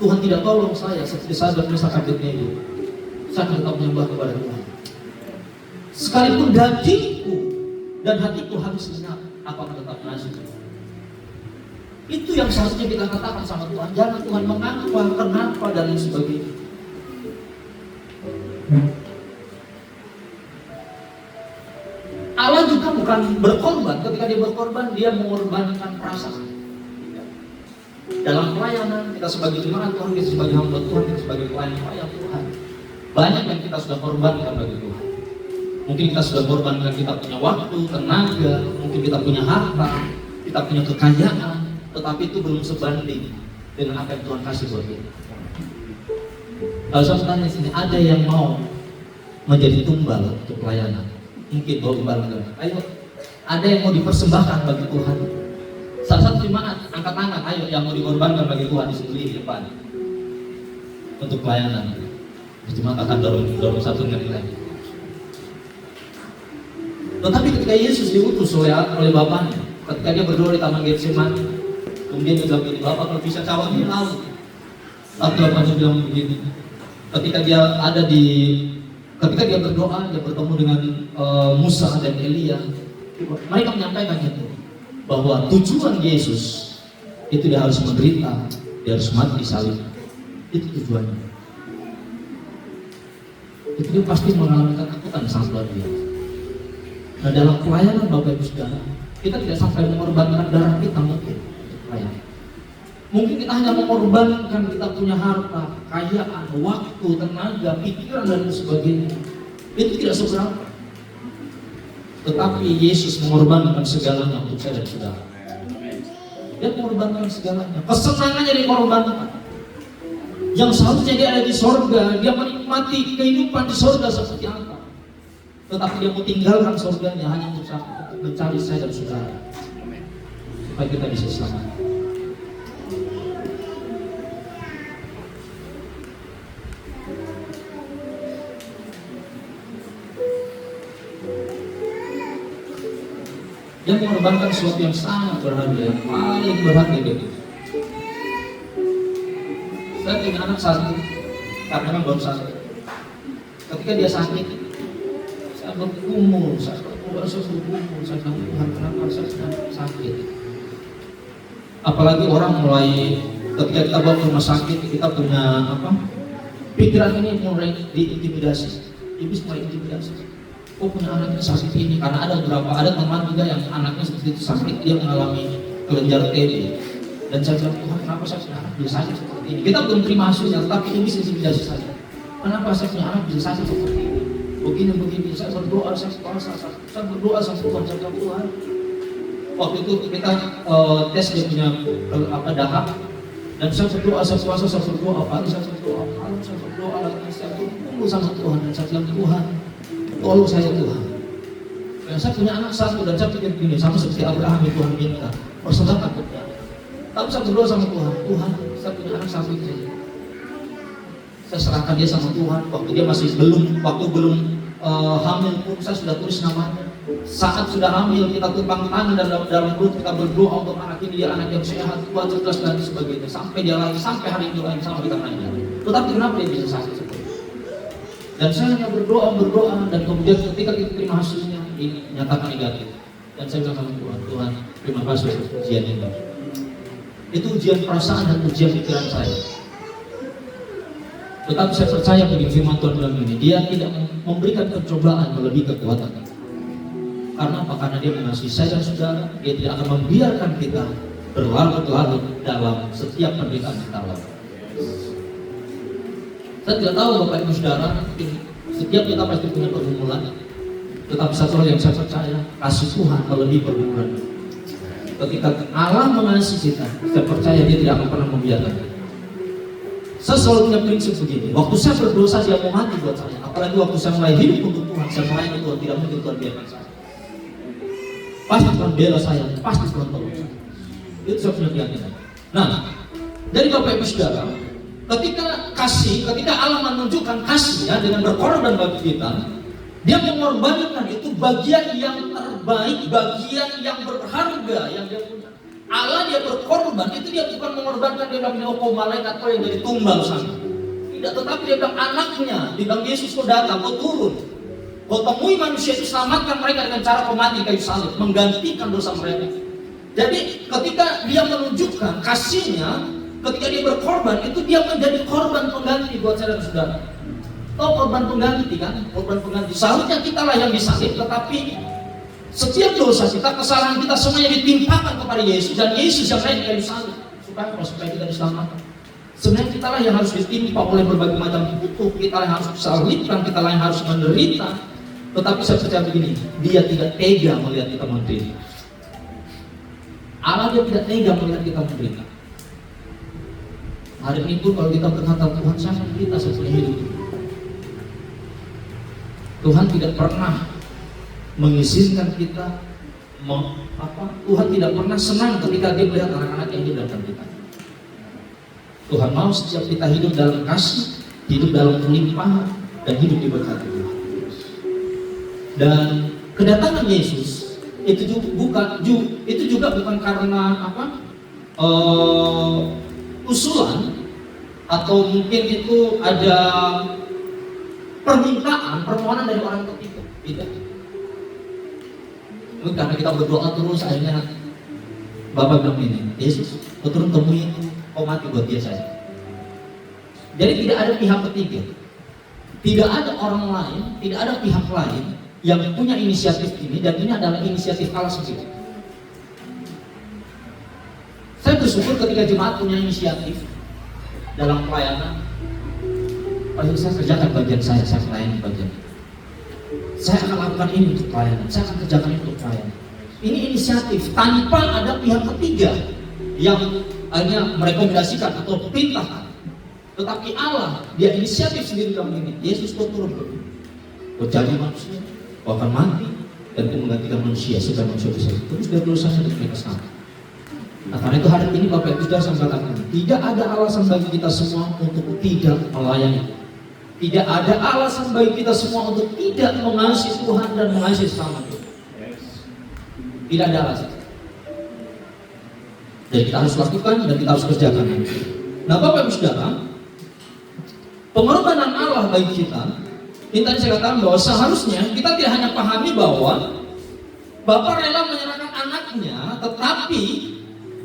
Tuhan tidak tolong saya, seperti saya bermisah kabinnya ini, saya tetap menyembah kepada Tuhan. Sekalipun dagingku dan hatiku habis lenyap, aku akan tetap mengasihi Tuhan. Itu yang seharusnya kita katakan sama Tuhan. Jangan Tuhan mengapa, kenapa dan lain sebagainya. Allah juga bukan berkorban. Ketika Dia berkorban, Dia mengorbankan perasaan. Dalam pelayanan kita sebagai jemaat Tuhan, kita sebagai hamba Tuhan, kita sebagai pelayan Tuhan, banyak yang kita sudah korbankan bagi Tuhan. Mungkin kita sudah korbankan, kita punya waktu, tenaga, mungkin kita punya harta, kita punya kekayaan, tetapi itu belum sebanding dengan apa yang Tuhan kasih buat kita. Kalau saya tanya sini, ada yang mau menjadi tumbal untuk pelayanan? Mungkin bawa imbalan. Ayo, ada yang mau dipersembahkan bagi Tuhan? Salah satu jemaat angkat tangan, ayo yang mau dikorbankan bagi Tuhan di sini di depan untuk pelayanan. Jemaat akan dorong satu dengan lain. Tetapi ketika Yesus diutus oleh Bapaknya, ketika Dia berdoa di Taman Getsemani, kemudian Dia bilang begini, Bapak kalau bisa cawangi laut. Lalu Bapaknya bilang begini, ketika Dia berdoa, Dia bertemu dengan Musa dan Elia, mereka menyampaikan itu, bahwa tujuan Yesus itu dia harus menderita, dia harus mati di salib. Itu tujuannya. Itu dia pasti mengalami ketakutan yang sangat luar biasa. Nah, dalam pelayanan Bapak Ibu Saudara, kita tidak sampai mengorbankan darah kita mungkin untuk pelayanan. Mungkin kita hanya mengorbankan kita punya harta, kekayaan, waktu, tenaga, pikiran dan sebagainya. Itu tidak seberapa. Tetapi Yesus mengorbankan segalanya untuk saya dan saudara. Dia mengorbankan segalanya. Kesenangannya dikorbankan. Yang seharusnya dia ada di sorga, dia menikmati kehidupan di sorga seperti apa. Tetapi dia mau tinggalkan sorganya hanya untuk mencari saya dan saudara, supaya kita bisa selamat. Dia mengorbankan sesuatu yang sangat berharga, yang paling berharga gitu. Saya punya anak satu, karena kan baru satu. Ketika dia sakit, saya bergumul, saya bilang, Tuhan, kenapa saya sedang sakit? Apalagi orang mulai, ketika kita bawa ke rumah sakit, kita punya pikiran ini mulai diintimidasi. Iblis mulai intimidasi. Oh, punya anaknya sakit ini, karena ada teman juga yang anaknya seperti itu sakit, dia mengalami kelenjar TB. Dan saya bilang, Tuhan, kenapa saya punya anak bisa sakit seperti ini? Kita belum terima hasilnya, tetapi ini bisa intimidasi saja. Kenapa saya punya anak bisa sakit seperti ini? Begini, saya berdoa, saya puasa, saya berdoa sama Tuhan, saya bilang, Tuhan. Waktu itu kita tes dia punya dahak, dan saya berdoa, saya puasa, saya berdoa, pagi saya berdoa, malam saya berdoa, lagi saya berkumpul sama Tuhan, dan saya bilang, Tuhan, tolong saya Tuhan. Dan saya punya anak satu dan saya pikir begini, sama seperti Abraham yang Tuhan minta, persembahkan kepada. Tapi saya berdoa sama Tuhan, Tuhan, saya punya anak satu saja. Saya serahkan dia sama Tuhan. Waktu dia masih belum hamil pun saya sudah tulis namanya. Saat sudah hamil kita tumpang tangan dalam perut, kita berdoa untuk anak ini, dia anak yang sehat, kuat, cerdas dan sebagainya. Sampai dia lahir, sampai hari ini lagi sama kita nanya. Tetapi kenapa dia bisa sakit seperti itu? Dan saya hanya berdoa dan kemudian ketika kita terima hasilnya ini nyatakan negatif. Dan saya bilang sama Tuhan, Tuhan, terima kasih atas ujian ini. Itu ujian perasaan dan ujian pikiran saya. Tetapi saya percaya bagi firman Tuhan dalam ini, dia tidak memberikan pencobaan melebihi kekuatan. Karena apa? Karena dia mengasihi saya dan saudara, dia tidak akan membiarkan kita berlarut-larut dalam setiap penderitaan kita lalui. Saya tidak tahu Bapak Ibu Saudara, setiap kita pasti punya pergumulan. Tetapi satu hal yang saya percaya, kasih Tuhan melebihi pergumulan. Ketika Allah mengasihi kita, saya percaya dia tidak akan pernah membiarkan kita. Saya selalu punya prinsip begini, waktu saya berdosa dia mau mati buat saya. Apalagi waktu saya mulai hidup untuk Tuhan, saya melayani Tuhan, tidak mungkin Tuhan biarkan saya. Pasti Tuhan bela saya, pasti Tuhan tolong saya. Itu saya punya keyakinan. Nah, dari Bapak Ibu Saudara, ketika Allah menunjukkan kasihnya dengan berkorban bagi kita, dia mengorbankan itu bagian yang terbaik, bagian yang berharga yang dia punya. Allah dia berkorban, itu dia bukan mengorbankan, dia bilang, oh malaikat kau yang jadi tumbal sana. Tidak, tetapi dia bilang anaknya, dia bilang Yesus kau datang, kau turun. Kau temui manusia itu, selamatkan mereka dengan cara kau mati kayu salib, menggantikan dosa mereka. Jadi ketika dia menunjukkan kasihnya, ketika dia berkorban, itu dia menjadi korban pengganti buat saya dan saudara. Tahu korban pengganti kan? Korban pengganti. Seharusnya kita lah yang disalib, tetapi setiap dosa kita, kesalahan kita semuanya ditimpakan kepada Yesus, dan Yesus yang naik kayu salib supaya kita diselamatkan. Sebenarnya kita lah yang harus ditimpa oleh berbagai macam kutuk, kita lah yang harus disalibkan, kita lah yang harus menderita. Tetapi saya percaya begini, dia tidak tega melihat kita menderita. Allah dia tidak tega melihat kita menderita. Hari ini pun kalau kita berkata Tuhan saya menderita seumur hidup, Tuhan tidak pernah mengizinkan kita Tuhan tidak pernah senang ketika dia melihat anak-anak yang hidup dalam kita. Tuhan mau setiap kita hidup dalam kasih, hidup dalam kelimpahan, dan hidup diberkati Tuhan. Dan kedatangan Yesus itu juga bukan karena usulan atau mungkin itu ada permohonan dari orang ketiga. Tidak. Karena kita berdoa terus, akhirnya Bapak bilang ini, Yesus, kau turun temui kau mati buat dia saja. Jadi tidak ada pihak ketiga, tidak ada orang lain, tidak ada pihak lain yang punya inisiatif ini, dan ini adalah inisiatif Allah sendiri. Saya bersyukur ketika jemaat punya inisiatif dalam pelayanan. Saya kerjakan bagian saya melayani bagian ini. Saya akan lakukan ini untuk pelayanan, saya akan kerjakan ini untuk pelayanan. Ini inisiatif tanpa ada pihak ketiga yang hanya merekomendasikan atau perintahkan. Tetapi Allah, dia inisiatif sendiri dalam ini. Yesus kau turun, kau jadi manusia, kau akan mati, dan kau menggantikan manusia supaya manusia bisa terus dari dosanya dan mereka selamat. Nah, karena itu hari ini Bapak Ibu sudah saya katakan, tidak ada alasan bagi kita semua untuk tidak melayani. Tidak ada alasan bagi kita semua untuk tidak mengasihi Tuhan dan mengasihi sesama kita. Tidak ada alasan. Dan kita harus lakukan dan kita harus kerjakan. Nah, Bapak Ibu Saudara, pengorbanan Allah bagi kita, ini tadi saya katakan bahwa seharusnya kita tidak hanya pahami bahwa Bapak rela menyerahkan anaknya, tetapi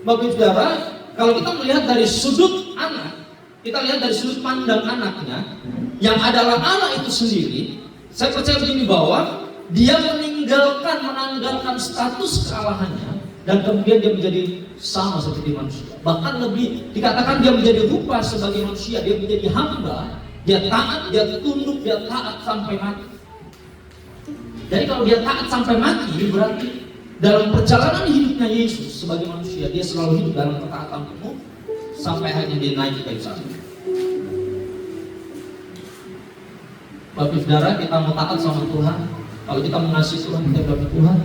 Bapak Ibu Saudara, kalau kita melihat dari sudut anak, kita lihat dari sudut pandang anaknya, yang adalah Allah itu sendiri, saya percaya begini bahwa dia menanggalkan status kealahannya, dan kemudian dia menjadi sama seperti manusia. Bahkan lebih dikatakan dia menjadi rupa sebagai manusia, dia menjadi hamba, dia taat, dia tunduk, dia taat sampai mati. Jadi kalau dia taat sampai mati, berarti dalam perjalanan hidupnya Yesus sebagai manusia, dia selalu hidup dalam ketaatan penuh sampai akhirnya dia naik ke kayu salib. Bapak Saudara, kita mau taat sama Tuhan. Kalau kita mengasihi Tuhan, kita berkata, Tuhan,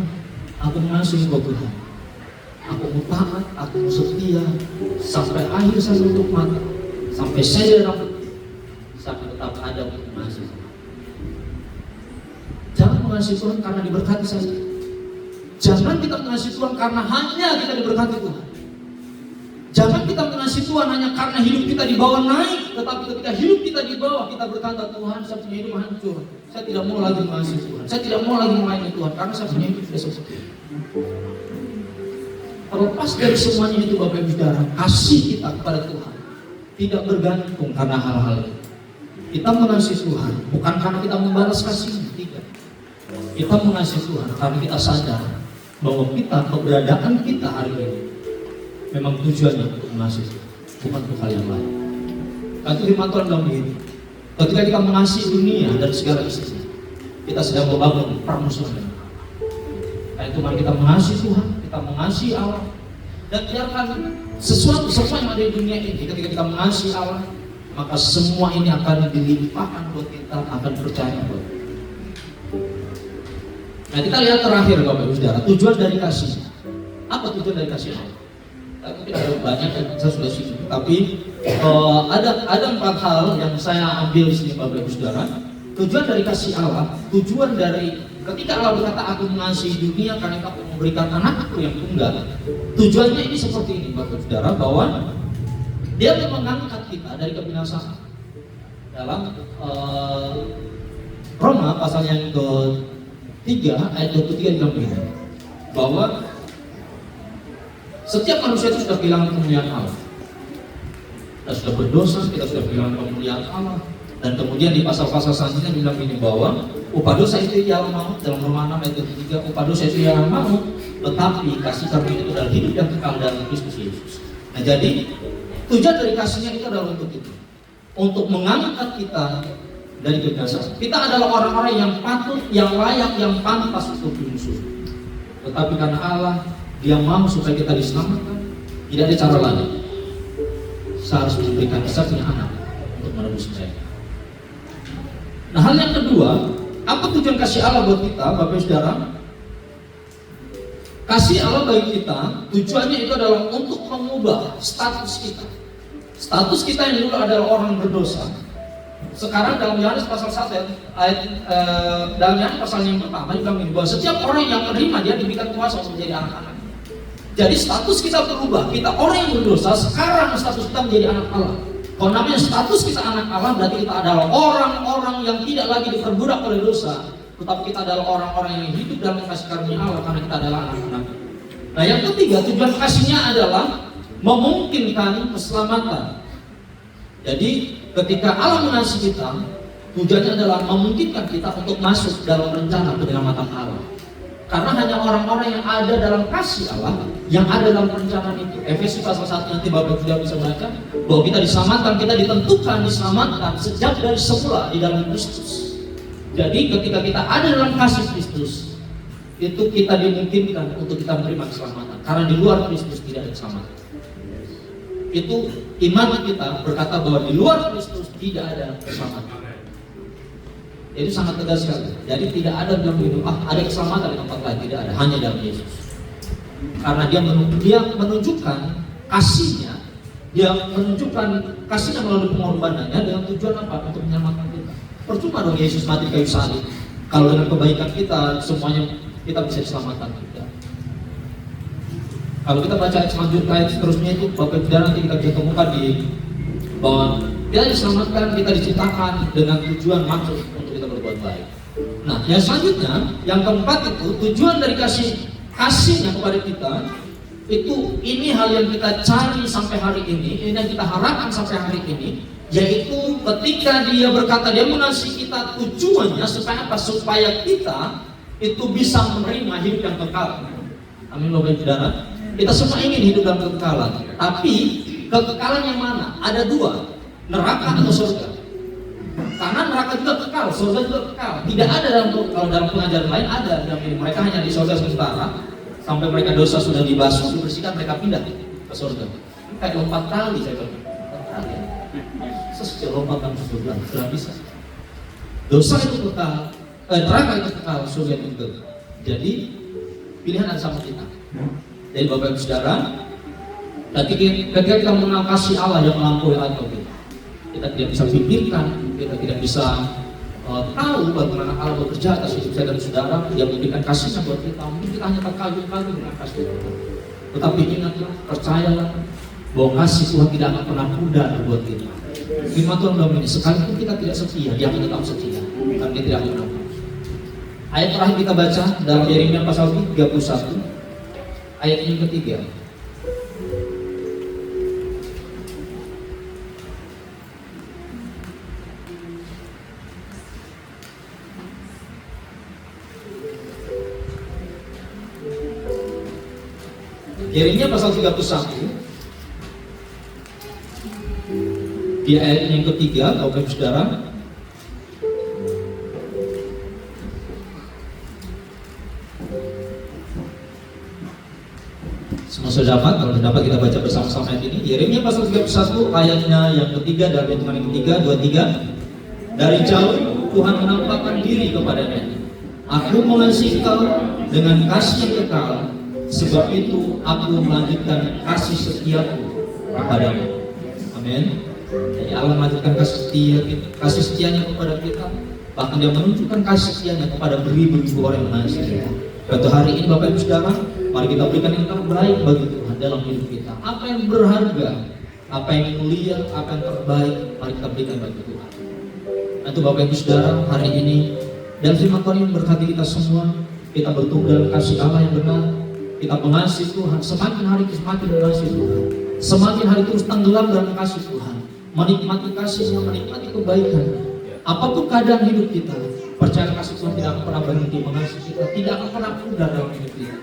aku mengasihi Engkau Tuhan. Aku mau taat, aku mau setia sampai akhir saya untuk mati, sampai saya dapat, sampai tetap ada untuk mengasihi. Jangan mengasihi Tuhan karena diberkati saja. Jangan kita mengasihi Tuhan karena hanya kita diberkati Tuhan. Jangan kita mengasihi Tuhan hanya karena hidup kita dibawa naik, tetapi ketika hidup kita di bawah, kita berkata, Tuhan, saya punya hidup hancur. Saya tidak mau lagi mengasihi Tuhan. Saya tidak mau lagi melayani Tuhan karena saya punya hidup sudah seperti ini. Terlepas dari semuanya itu Bapak Ibu Saudara, kasih kita kepada Tuhan tidak bergantung karena hal-hal itu. Kita mengasihi Tuhan bukan karena kita membalas kasihnya, tidak. Kita mengasihi Tuhan karena kita sadar bahwa keberadaan kita hari ini memang tujuannya untuk mengasihi Tuhan, bukan untuk hal yang lain. Karena firman Tuhan bilang begini, ketika kita mengasihi dunia dan segala isinya, kita sedang membangun permusuhan. Karena itu mari kita mengasihi Tuhan, kita mengasihi Allah, dan biarkan sesuatu semua yang ada di dunia ini, ketika kita mengasihi Allah, maka semua ini akan dilimpahkan buat kita, akan percaya buat kita. Nah, kita lihat terakhir Bapak Ibu Saudara, tujuan dari kasih. Apa tujuan dari kasih Allah? Mungkin ada banyak yang saya sudah singgung, tapi ada 4 hal yang saya ambil di sini Bapak Ibu Saudara. Tujuan dari kasih Allah, tujuan dari ketika Allah berkata aku mengasihi dunia karena aku memberikan anakku yang tunggal. Tujuannya ini seperti ini Bapak Ibu Saudara, bahwa dia mengangkat kita dari kebinasaan. Dalam Roma pasal yang ke-3 ayat 23 bilang begini, bahwa setiap manusia itu sudah kehilangan kemuliaan Allah. Kita sudah berdosa, kita sudah kehilangan kemuliaan Allah. Dan kemudian di pasal-pasal selanjutnya bilang ini bahwa upah dosa itu ialah maut, dalam Roma 6 ayat 3, upah dosa itu ialah maut, tetapi kasih karunia itu adalah hidup yang kekal dalam Kristus Yesus. Nah, jadi tujuan dari kasihnya itu adalah untuk itu, untuk mengangkat kita dari kebinasaan. Kita adalah orang-orang yang patut, yang layak, yang pantas untuk dimusuhi. Tetapi karena Allah, Dia mau supaya kita diselamatkan, tidak ada cara lain. Saya harus memberikan satu anak untuk menebus mereka. Nah, hal yang kedua, apa tujuan kasih Allah buat kita, Bapak Ibu Saudara? Kasih Allah bagi kita, tujuannya itu adalah untuk mengubah status kita. Status kita yang dulu adalah orang berdosa. Sekarang dalam Yohanes pasal 1 dalam Yohanes pasal yang pertama juga bilang bahwa setiap orang yang menerima dia diberikan kuasa untuk menjadi anak-anak. Jadi status kita berubah. Kita orang yang berdosa, sekarang status kita menjadi anak Allah. Kalau namanya status kita anak Allah, berarti kita adalah orang-orang yang tidak lagi diperbudak oleh dosa, tetapi kita adalah orang-orang yang hidup dalam kasih karunia Allah karena kita adalah anak-anak. Nah, yang ketiga, tujuan kasihnya adalah memungkinkan keselamatan. Jadi ketika Allah mengasihi kita, tujuannya adalah memungkinkan kita untuk masuk dalam rencana penyelamatan Allah. Karena hanya orang-orang yang ada dalam kasih Allah yang ada dalam perencanaan itu. Efesus pasal 1 nanti Bapak tidak bisa baca bahwa kita diselamatkan, kita ditentukan diselamatkan sejak dari semula di dalam Kristus. Jadi ketika kita ada dalam kasih Kristus, itu kita dimungkinkan untuk kita menerima keselamatan. Karena di luar Kristus tidak ada keselamatan. Itu iman kita berkata bahwa di luar Kristus tidak ada keselamatan. Jadi sangat tegas sekali. Jadi tidak ada dalam hidup ada keselamatan di tempat lain, tidak ada, hanya dalam Yesus. Karena dia menunjukkan kasihnya, dia menunjukkan kasihnya melalui pengorbanannya dengan tujuan apa? Untuk menyelamatkan kita. Percuma dong Yesus mati di kayu salib kalau dengan kebaikan kita semuanya kita bisa diselamatkan juga. Kalau kita baca ayat selanjutnya, ayat seterusnya itu Bapak Ibu nanti kita bisa temukan di bahwa kita diselamatkan, kita diciptakan dengan tujuan maksud untuk kita berbuat baik. Nah, yang selanjutnya, yang keempat itu tujuan dari kasihnya kepada kita itu, ini hal yang kita cari sampai hari ini yang kita harapkan sampai hari ini, yaitu ketika dia berkata dia mengasihi kita, tujuannya supaya apa? Supaya kita itu bisa menerima hidup yang kekal. Amin Bapak Ibu Saudara. Kita semua ingin hidup dalam kekekalan, tapi kekekalan yang mana? Ada dua, neraka atau surga. Karena neraka juga kekal, surga juga kekal. Tidak ada kalau dalam pengajaran lain ada dalam ini. Mereka hanya di surga sementara sampai mereka dosa sudah dibasuh, dibersihkan, mereka pindah ke surga. Kayak lompat tali saya bilang. Sejauh lompatan ke surga sudah bisa. Dosa itu kekal, neraka itu kekal, surga itu kekal. Jadi pilihan ada sama kita. Jadi Bapak Ibu Saudara, ketika kita mengenal kasih Allah yang melampaui akal kita tidak bisa pikirkan, kita tidak bisa tahu bagaimana Allah bekerja atas hidup saya dan saudara. Dia memberikan kasihnya buat kita. Mungkin kita hanya terkagum-kagum dengan kasih Tuhan. Tetapi ingatlah, percayalah bahwa kasih Tuhan tidak akan pernah pudar buat kita. Firman Tuhan dalam ini, sekalipun kita tidak setia, Dia akan tetap setia. Karena Dia tidak akan pernah. Ayat terakhir kita baca dalam Yeremia pasal 31. Ayat yang ketiga. Yeremia pasal 31 di ayat yang ketiga, Bapak Ibu Saudara. Semua sudah dapat? Kalau sudah dapat kita baca bersama-sama ayat ini. Yeremia pasal 31 ayatnya yang ketiga, dari hitungan yang ketiga, 23. Dari jauh Tuhan menampakkan diri kepadanya. Aku mengasihi kau dengan kasih yang kekal, sebab itu aku melanjutkan kasih setiaku kepadamu. Amin. Jadi Allah melanjutkan kasih setianya kepada kita. Bahkan Dia menunjukkan kasih setianya kepada beribu-ribu orang yang mengasihi kita. Pada hari ini Bapak Ibu Saudara, mari kita berikan yang terbaik bagi Tuhan dalam hidup kita. Apa yang berharga, apa yang mulia, apa yang terbaik, mari kita berikan bagi Tuhan. Itu Bapak Ibu Saudara, hari ini dan firman Tuhan yang berkati kita semua, kita bertumbuh dalam kasih Allah yang benar. Kita mengasihi Tuhan, semakin hari semakin mengasihi Tuhan, semakin hari terus tenggelam dalam kasih Tuhan, menikmati kasih-Nya, menikmati kebaikan-Nya. Apapun keadaan hidup kita, percaya kasih Tuhan tidak akan pernah berhenti mengasihi kita, tidak akan pernah pudar dalam hidup kita.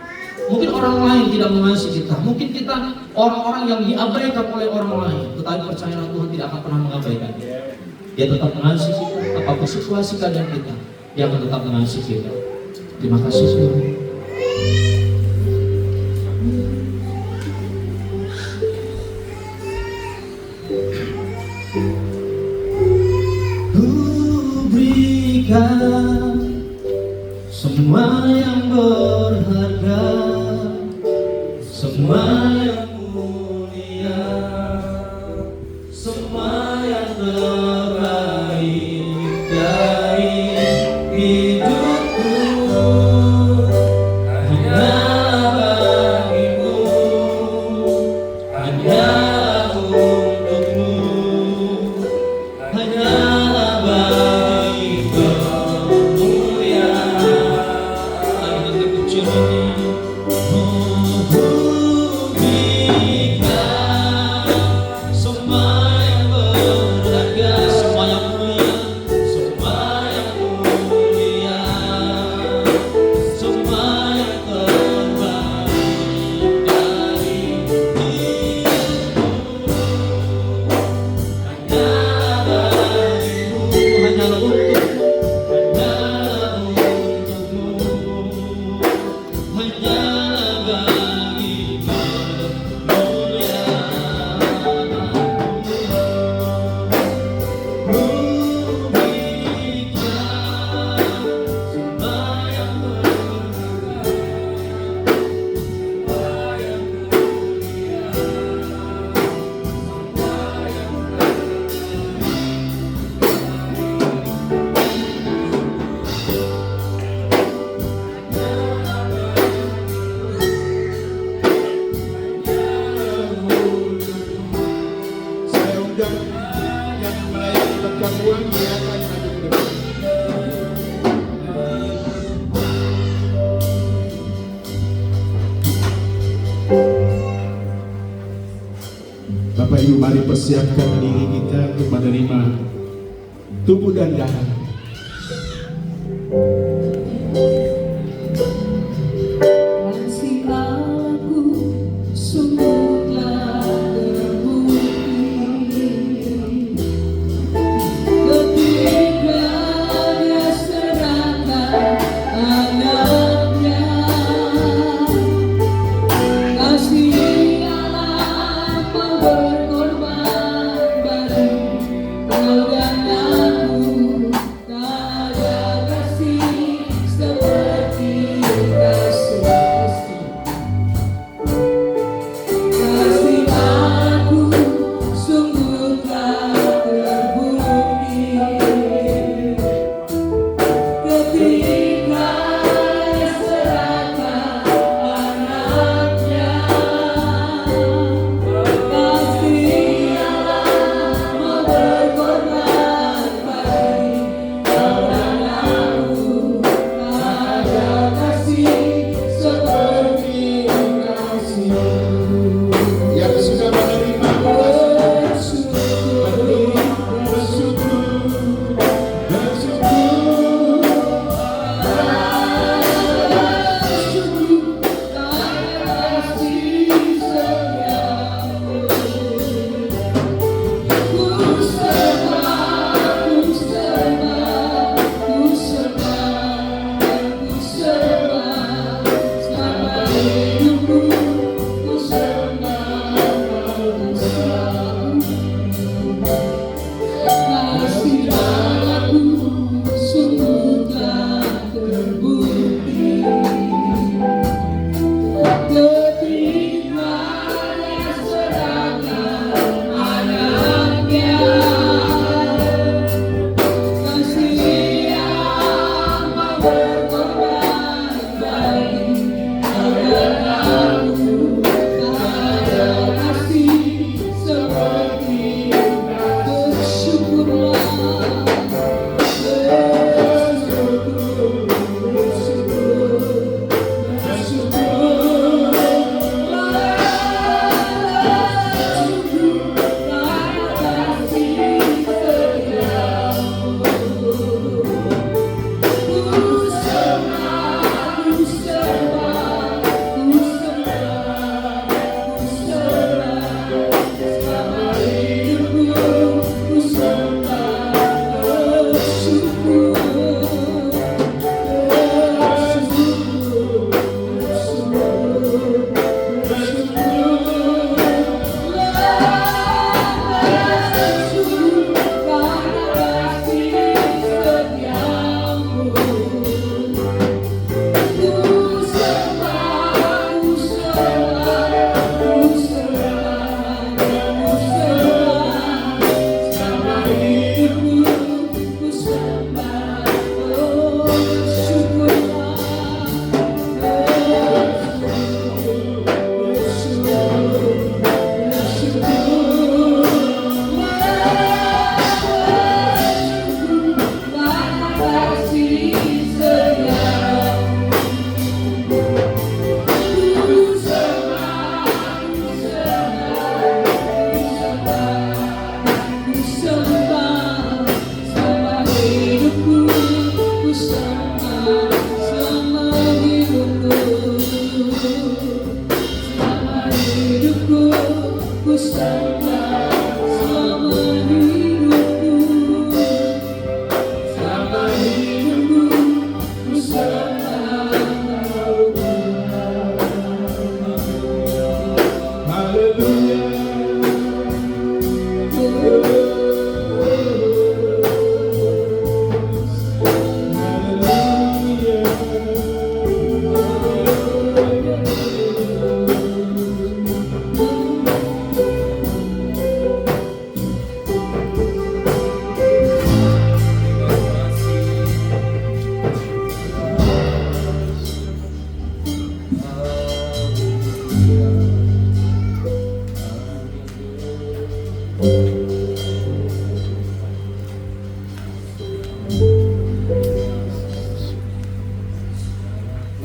Mungkin orang lain tidak mengasihi kita, mungkin kita orang-orang yang diabaikan oleh orang lain, tetapi percayalah Tuhan tidak akan pernah mengabaikan kita. Dia tetap mengasihi kita, apapun situasi keadaan kita, Dia akan tetap mengasihi kita. Terima kasih Tuhan. Semua yang berharga, semua yang mulia, semua yang terbaik dari hidupku, hanya bagimu, hanya untukmu, hanya bagi kemuliaan. mempersiapkan diri kita untuk menerima tubuh dan darah. Kasih aku sungguhlah terbukti ketika Dia serahkan anaknya. Kasih Allah mau berkorban bagi kau dan aku. Tak ada kasih seperti kasih Kristus. Kasih aku sungguhlah terbukti ketika Dia serahkan anaknya. Kasih Allah mau berkorban bagi kau dan aku. Tak ada kasih seperti kasih-Mu. Yang sudah menerima berdiri bersyukur, bersyukur. Kasih aku sungguhlah terbukti ketika Dia serahkan anaknya. Kasih Allah mau berkorban bagi kau dan aku. Tak ada kasih seperti bersyukurlah.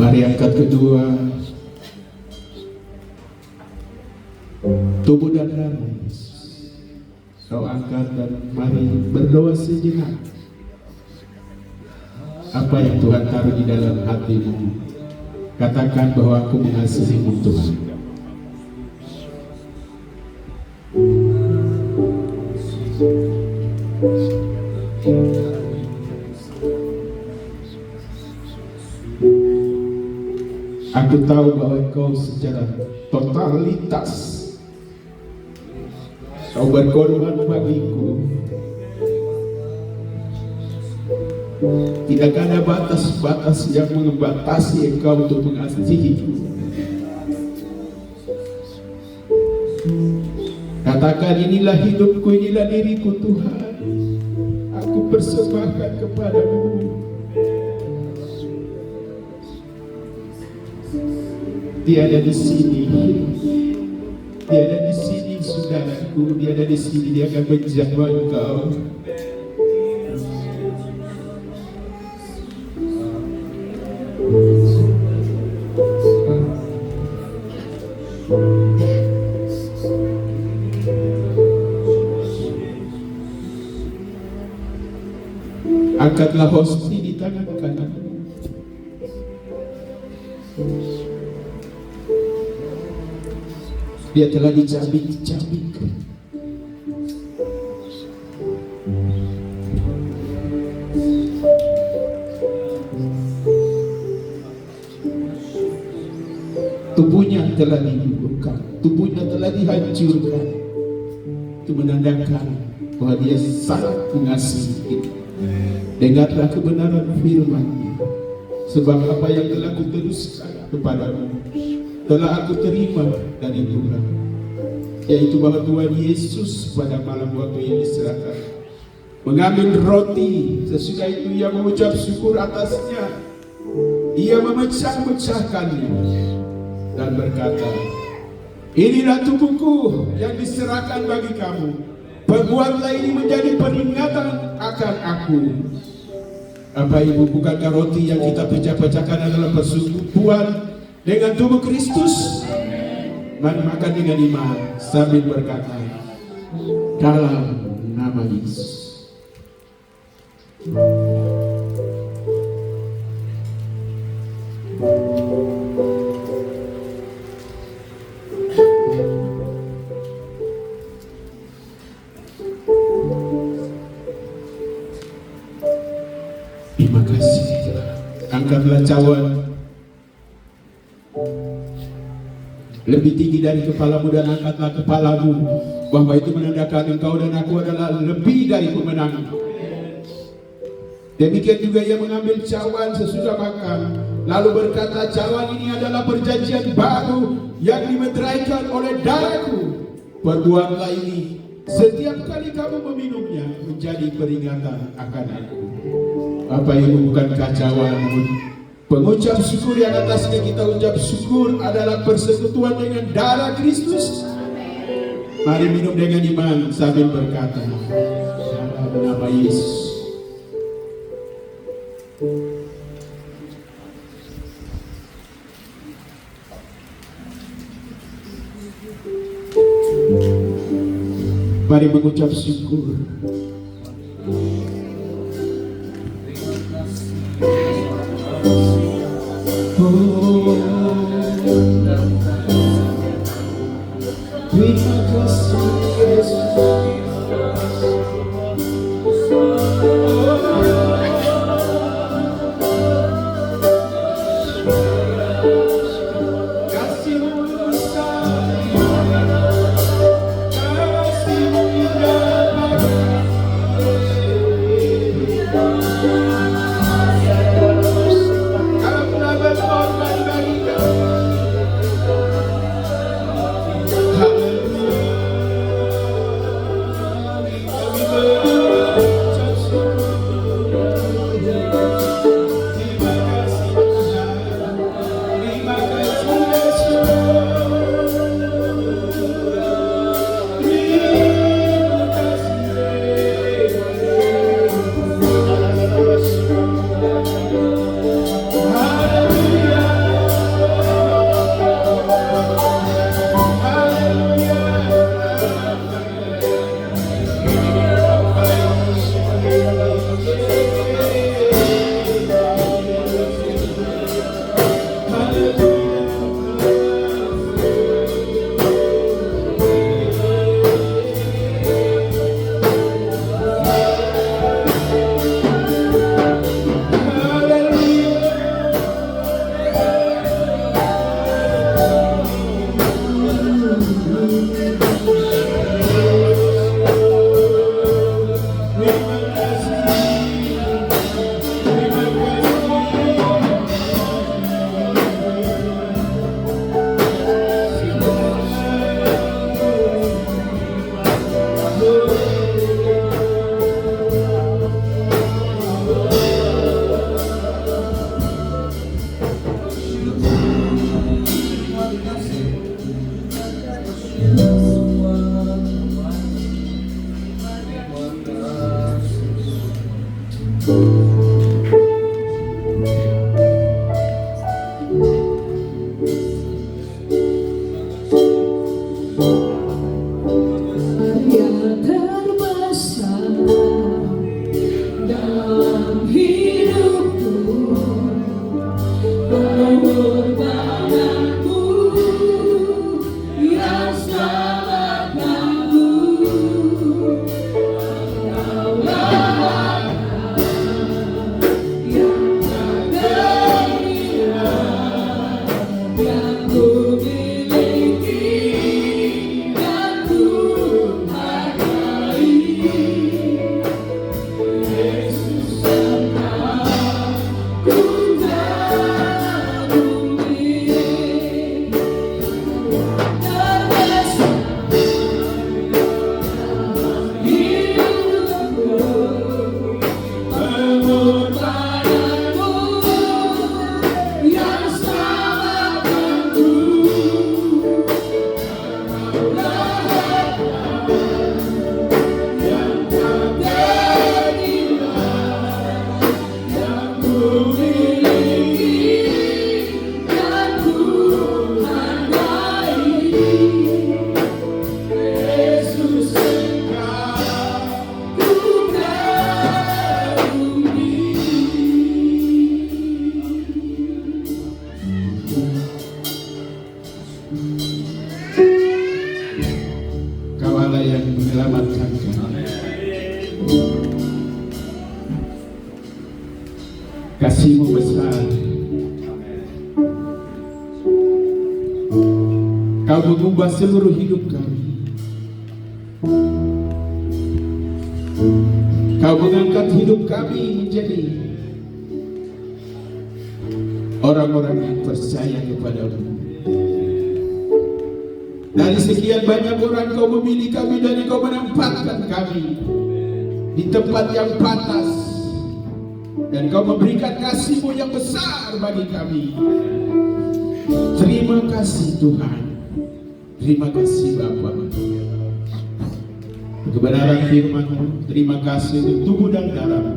Mari angkat kedua, tubuh dan darah Yesus. kau angkat dan mari berdoa sejenak. Apa yang Tuhan taruh di dalam hatimu, katakan bahwa aku mengasihimu Tuhan. Aku tahu bahwa engkau secara totalitas kau berkorban bagiku. Tidak ada batas-batas yang membatasi engkau untuk mengasihiku. Katakan, inilah hidupku, inilah diriku Tuhan. Aku persembahkan kepadamu. Dia ada di sini. Dia ada di sini, saudaraku. Dia ada di sini. Dia akan menjamah engkau. Angkatlah hosti di tangan kanan. Dia telah dicabik-cabik. Tubuhnya telah dilukai, tubuhnya telah dihancurkan. Itu menandakan bahwa dia sangat mengasihi kita. Dengarlah kebenaran firman-Nya, sebab apa yang telah kuteruskan kepadamu telah aku terima dari Tuhan, yaitu bahwa Tuhan Yesus pada malam waktu yang diserahkan mengambil roti, sesudah itu ia mengucap syukur atasnya, ia memecah-mecahkannya dan berkata, inilah tubuhku yang diserahkan bagi kamu, perbuatlah ini menjadi peringatan akan aku. Apa ibu, bukankah roti yang kita pecah-pecahkan adalah persekutuan dengan tubuh Kristus? Mari makan dengan iman sambil berkata, dalam nama Yesus. Terima kasih. Angkatlah cawan lebih tinggi dari kepalamu dan angkatlah kepalamu, bahwa itu menandakan engkau dan aku adalah lebih dari pemenang. Demikian juga ia mengambil cawan sesudah makan, lalu berkata, cawan ini adalah perjanjian baru yang dimeteraikan oleh darahku. Perbuatlah ini setiap kali kamu meminumnya menjadi peringatan akan aku. Apa ini bukankah cawan pengucap syukur yang atasnya kita ucap syukur adalah persekutuan dengan darah Kristus? Mari minum dengan iman sambil berkata, dalam nama Yesus. Mari mengucap syukur. Terima kasih Yesus. Kasih-Mu besar, kasih-Mu indah. Kau telah berkorban Kasih-Mu besar. Kau mengubah seluruh hidup kami. Kau mengangkat hidup kami menjadi orang-orang yang percaya kepadamu. Dari sekian banyak orang Kau memilih kami dan Kau menempatkan kami di tempat yang pantas, dan Kau memberikan kasih-Mu yang besar bagi kami. Terima kasih Tuhan. Terima kasih Bapa. Kebenaran firman-Mu, terima kasih untuk tubuh dan darah-Mu.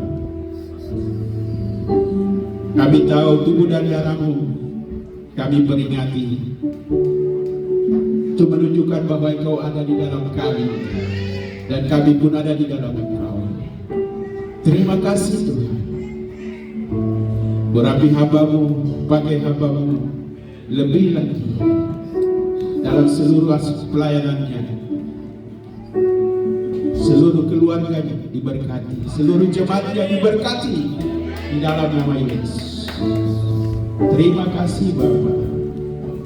Kami tahu tubuh dan darah-Mu, kami peringati untuk menunjukkan bahwa Engkau ada di dalam kami, dan kami pun ada di dalam Engkau. Terima kasih Tuhan. Berapi hamba-Mu, pakai hamba-Mu lebih lagi dalam seluruh aspek pelayanannya. Seluruh keluarganya diberkati, seluruh jemaatnya diberkati di dalam nama Yesus. Terima kasih Bapa.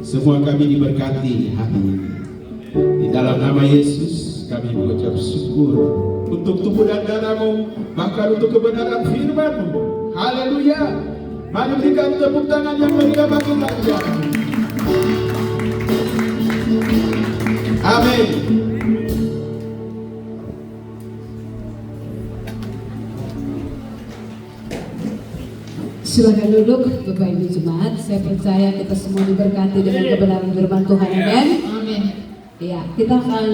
Semua kami diberkati hari ini. Di dalam nama Yesus kami mengucap syukur untuk tubuh dan darah-Mu, bahkan untuk kebenaran firman-Mu. Haleluya. Mari berikan tepuk tangan yang meriah bagi Tuhan. Amin. Silakan duduk, Bapak Ibu Jemaat. Saya percaya kita semua diberkati dengan kebenaran firman Tuhan. Amin. Amin. Ya, kita akan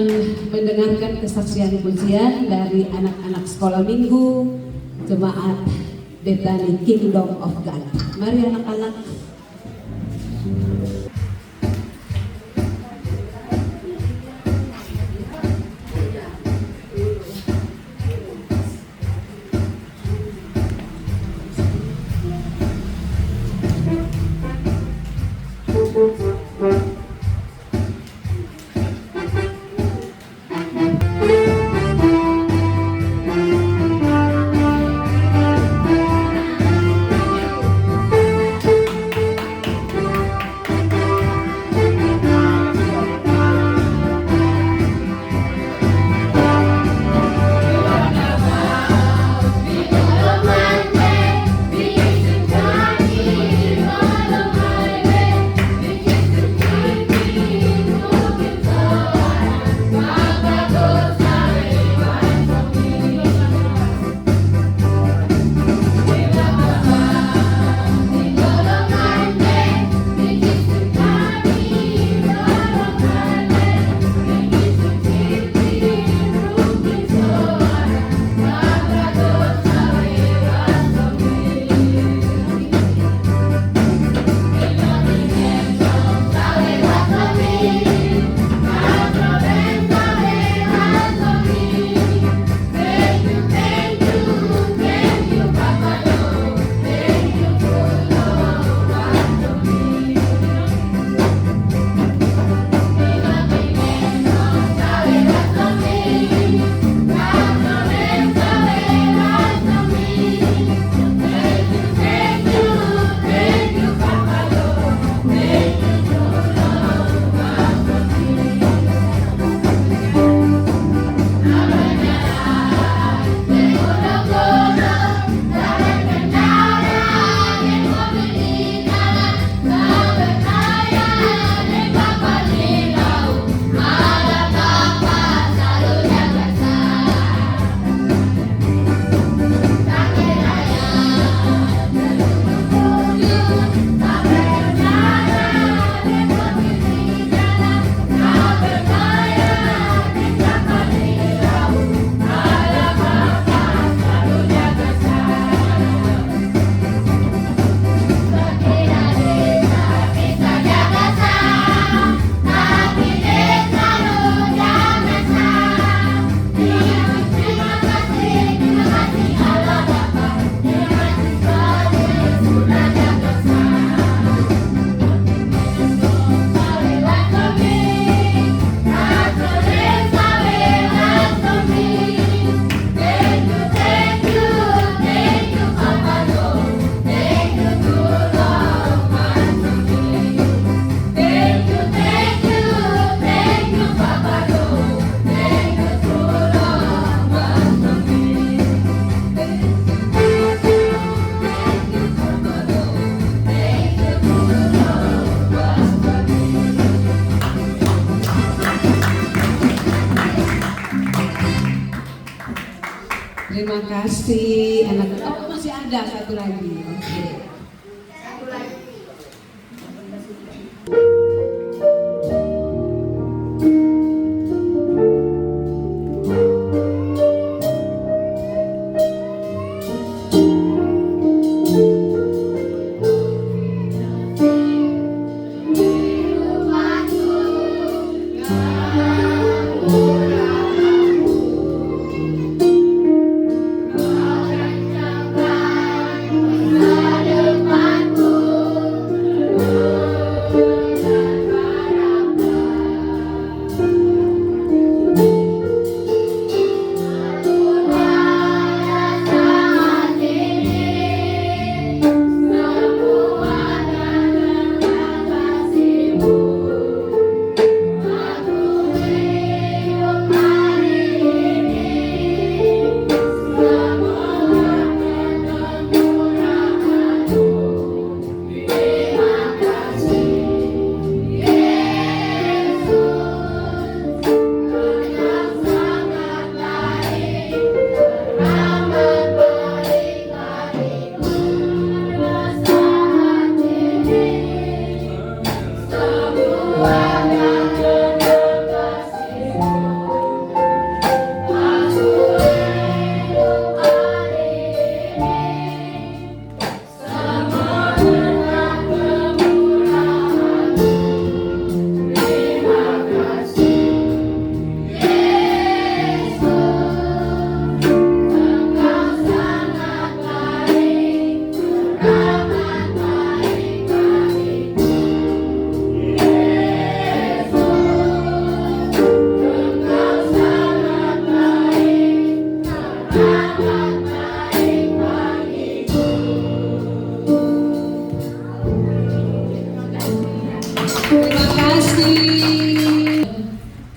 mendengarkan kesaksian pujian dari anak-anak sekolah minggu Jemaat Bethany Kingdom of God. Mari anak-anak. Terima kasih anak. Oh, masih ada satu lagi. Oke. Terima kasih.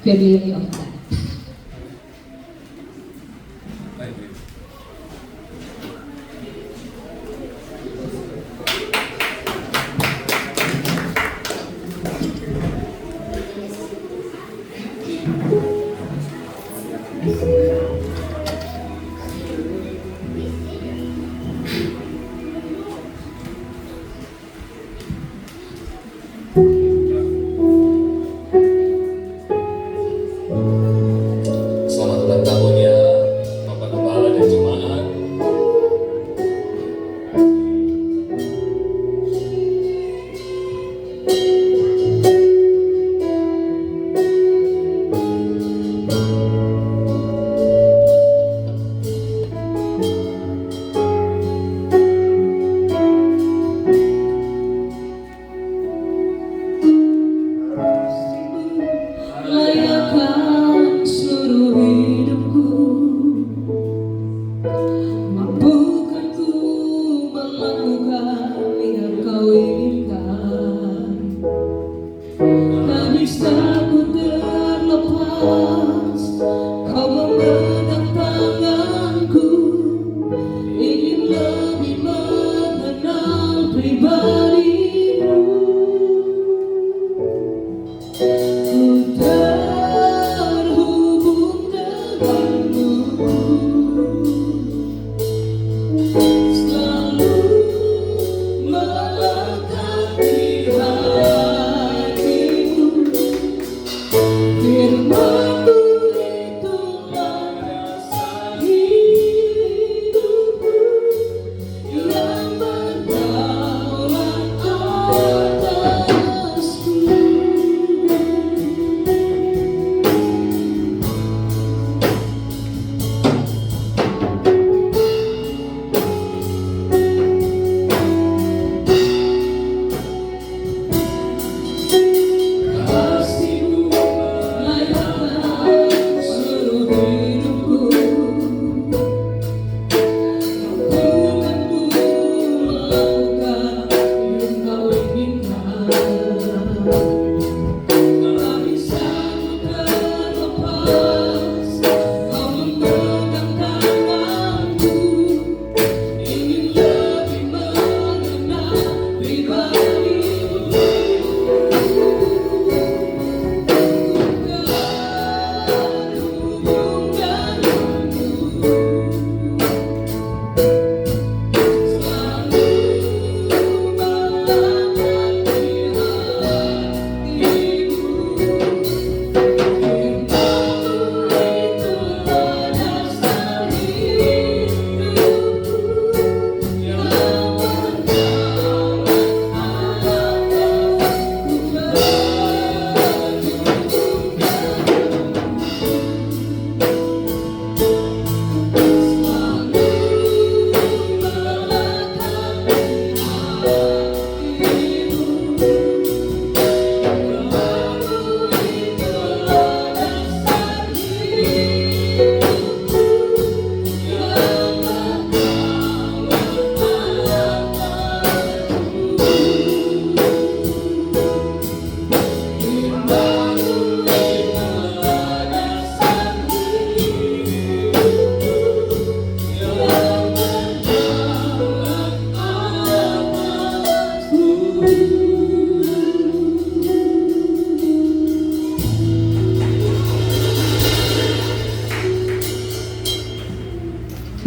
Family of God.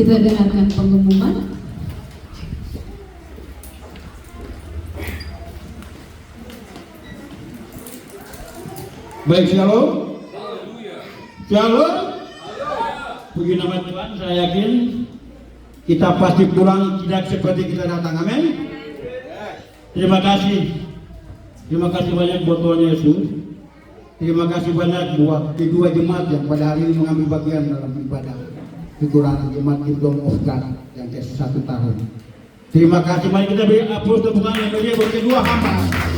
Kita dengarkan pengumuman. Baik, shalom. Shalom. Puji nama Tuhan, saya yakin kita pasti pulang tidak seperti kita datang. Amin. Terima kasih. Terima kasih banyak buat Tuhan Yesus. Terima kasih banyak buat kedua jemaat yang pada hari ini mengambil bagian dalam ibadah kekurangan jemaat Kingdom of God yang ke-1 tahun. Terima kasih. Mari kita beri aplaus tepuk tangan yang berdua hamba.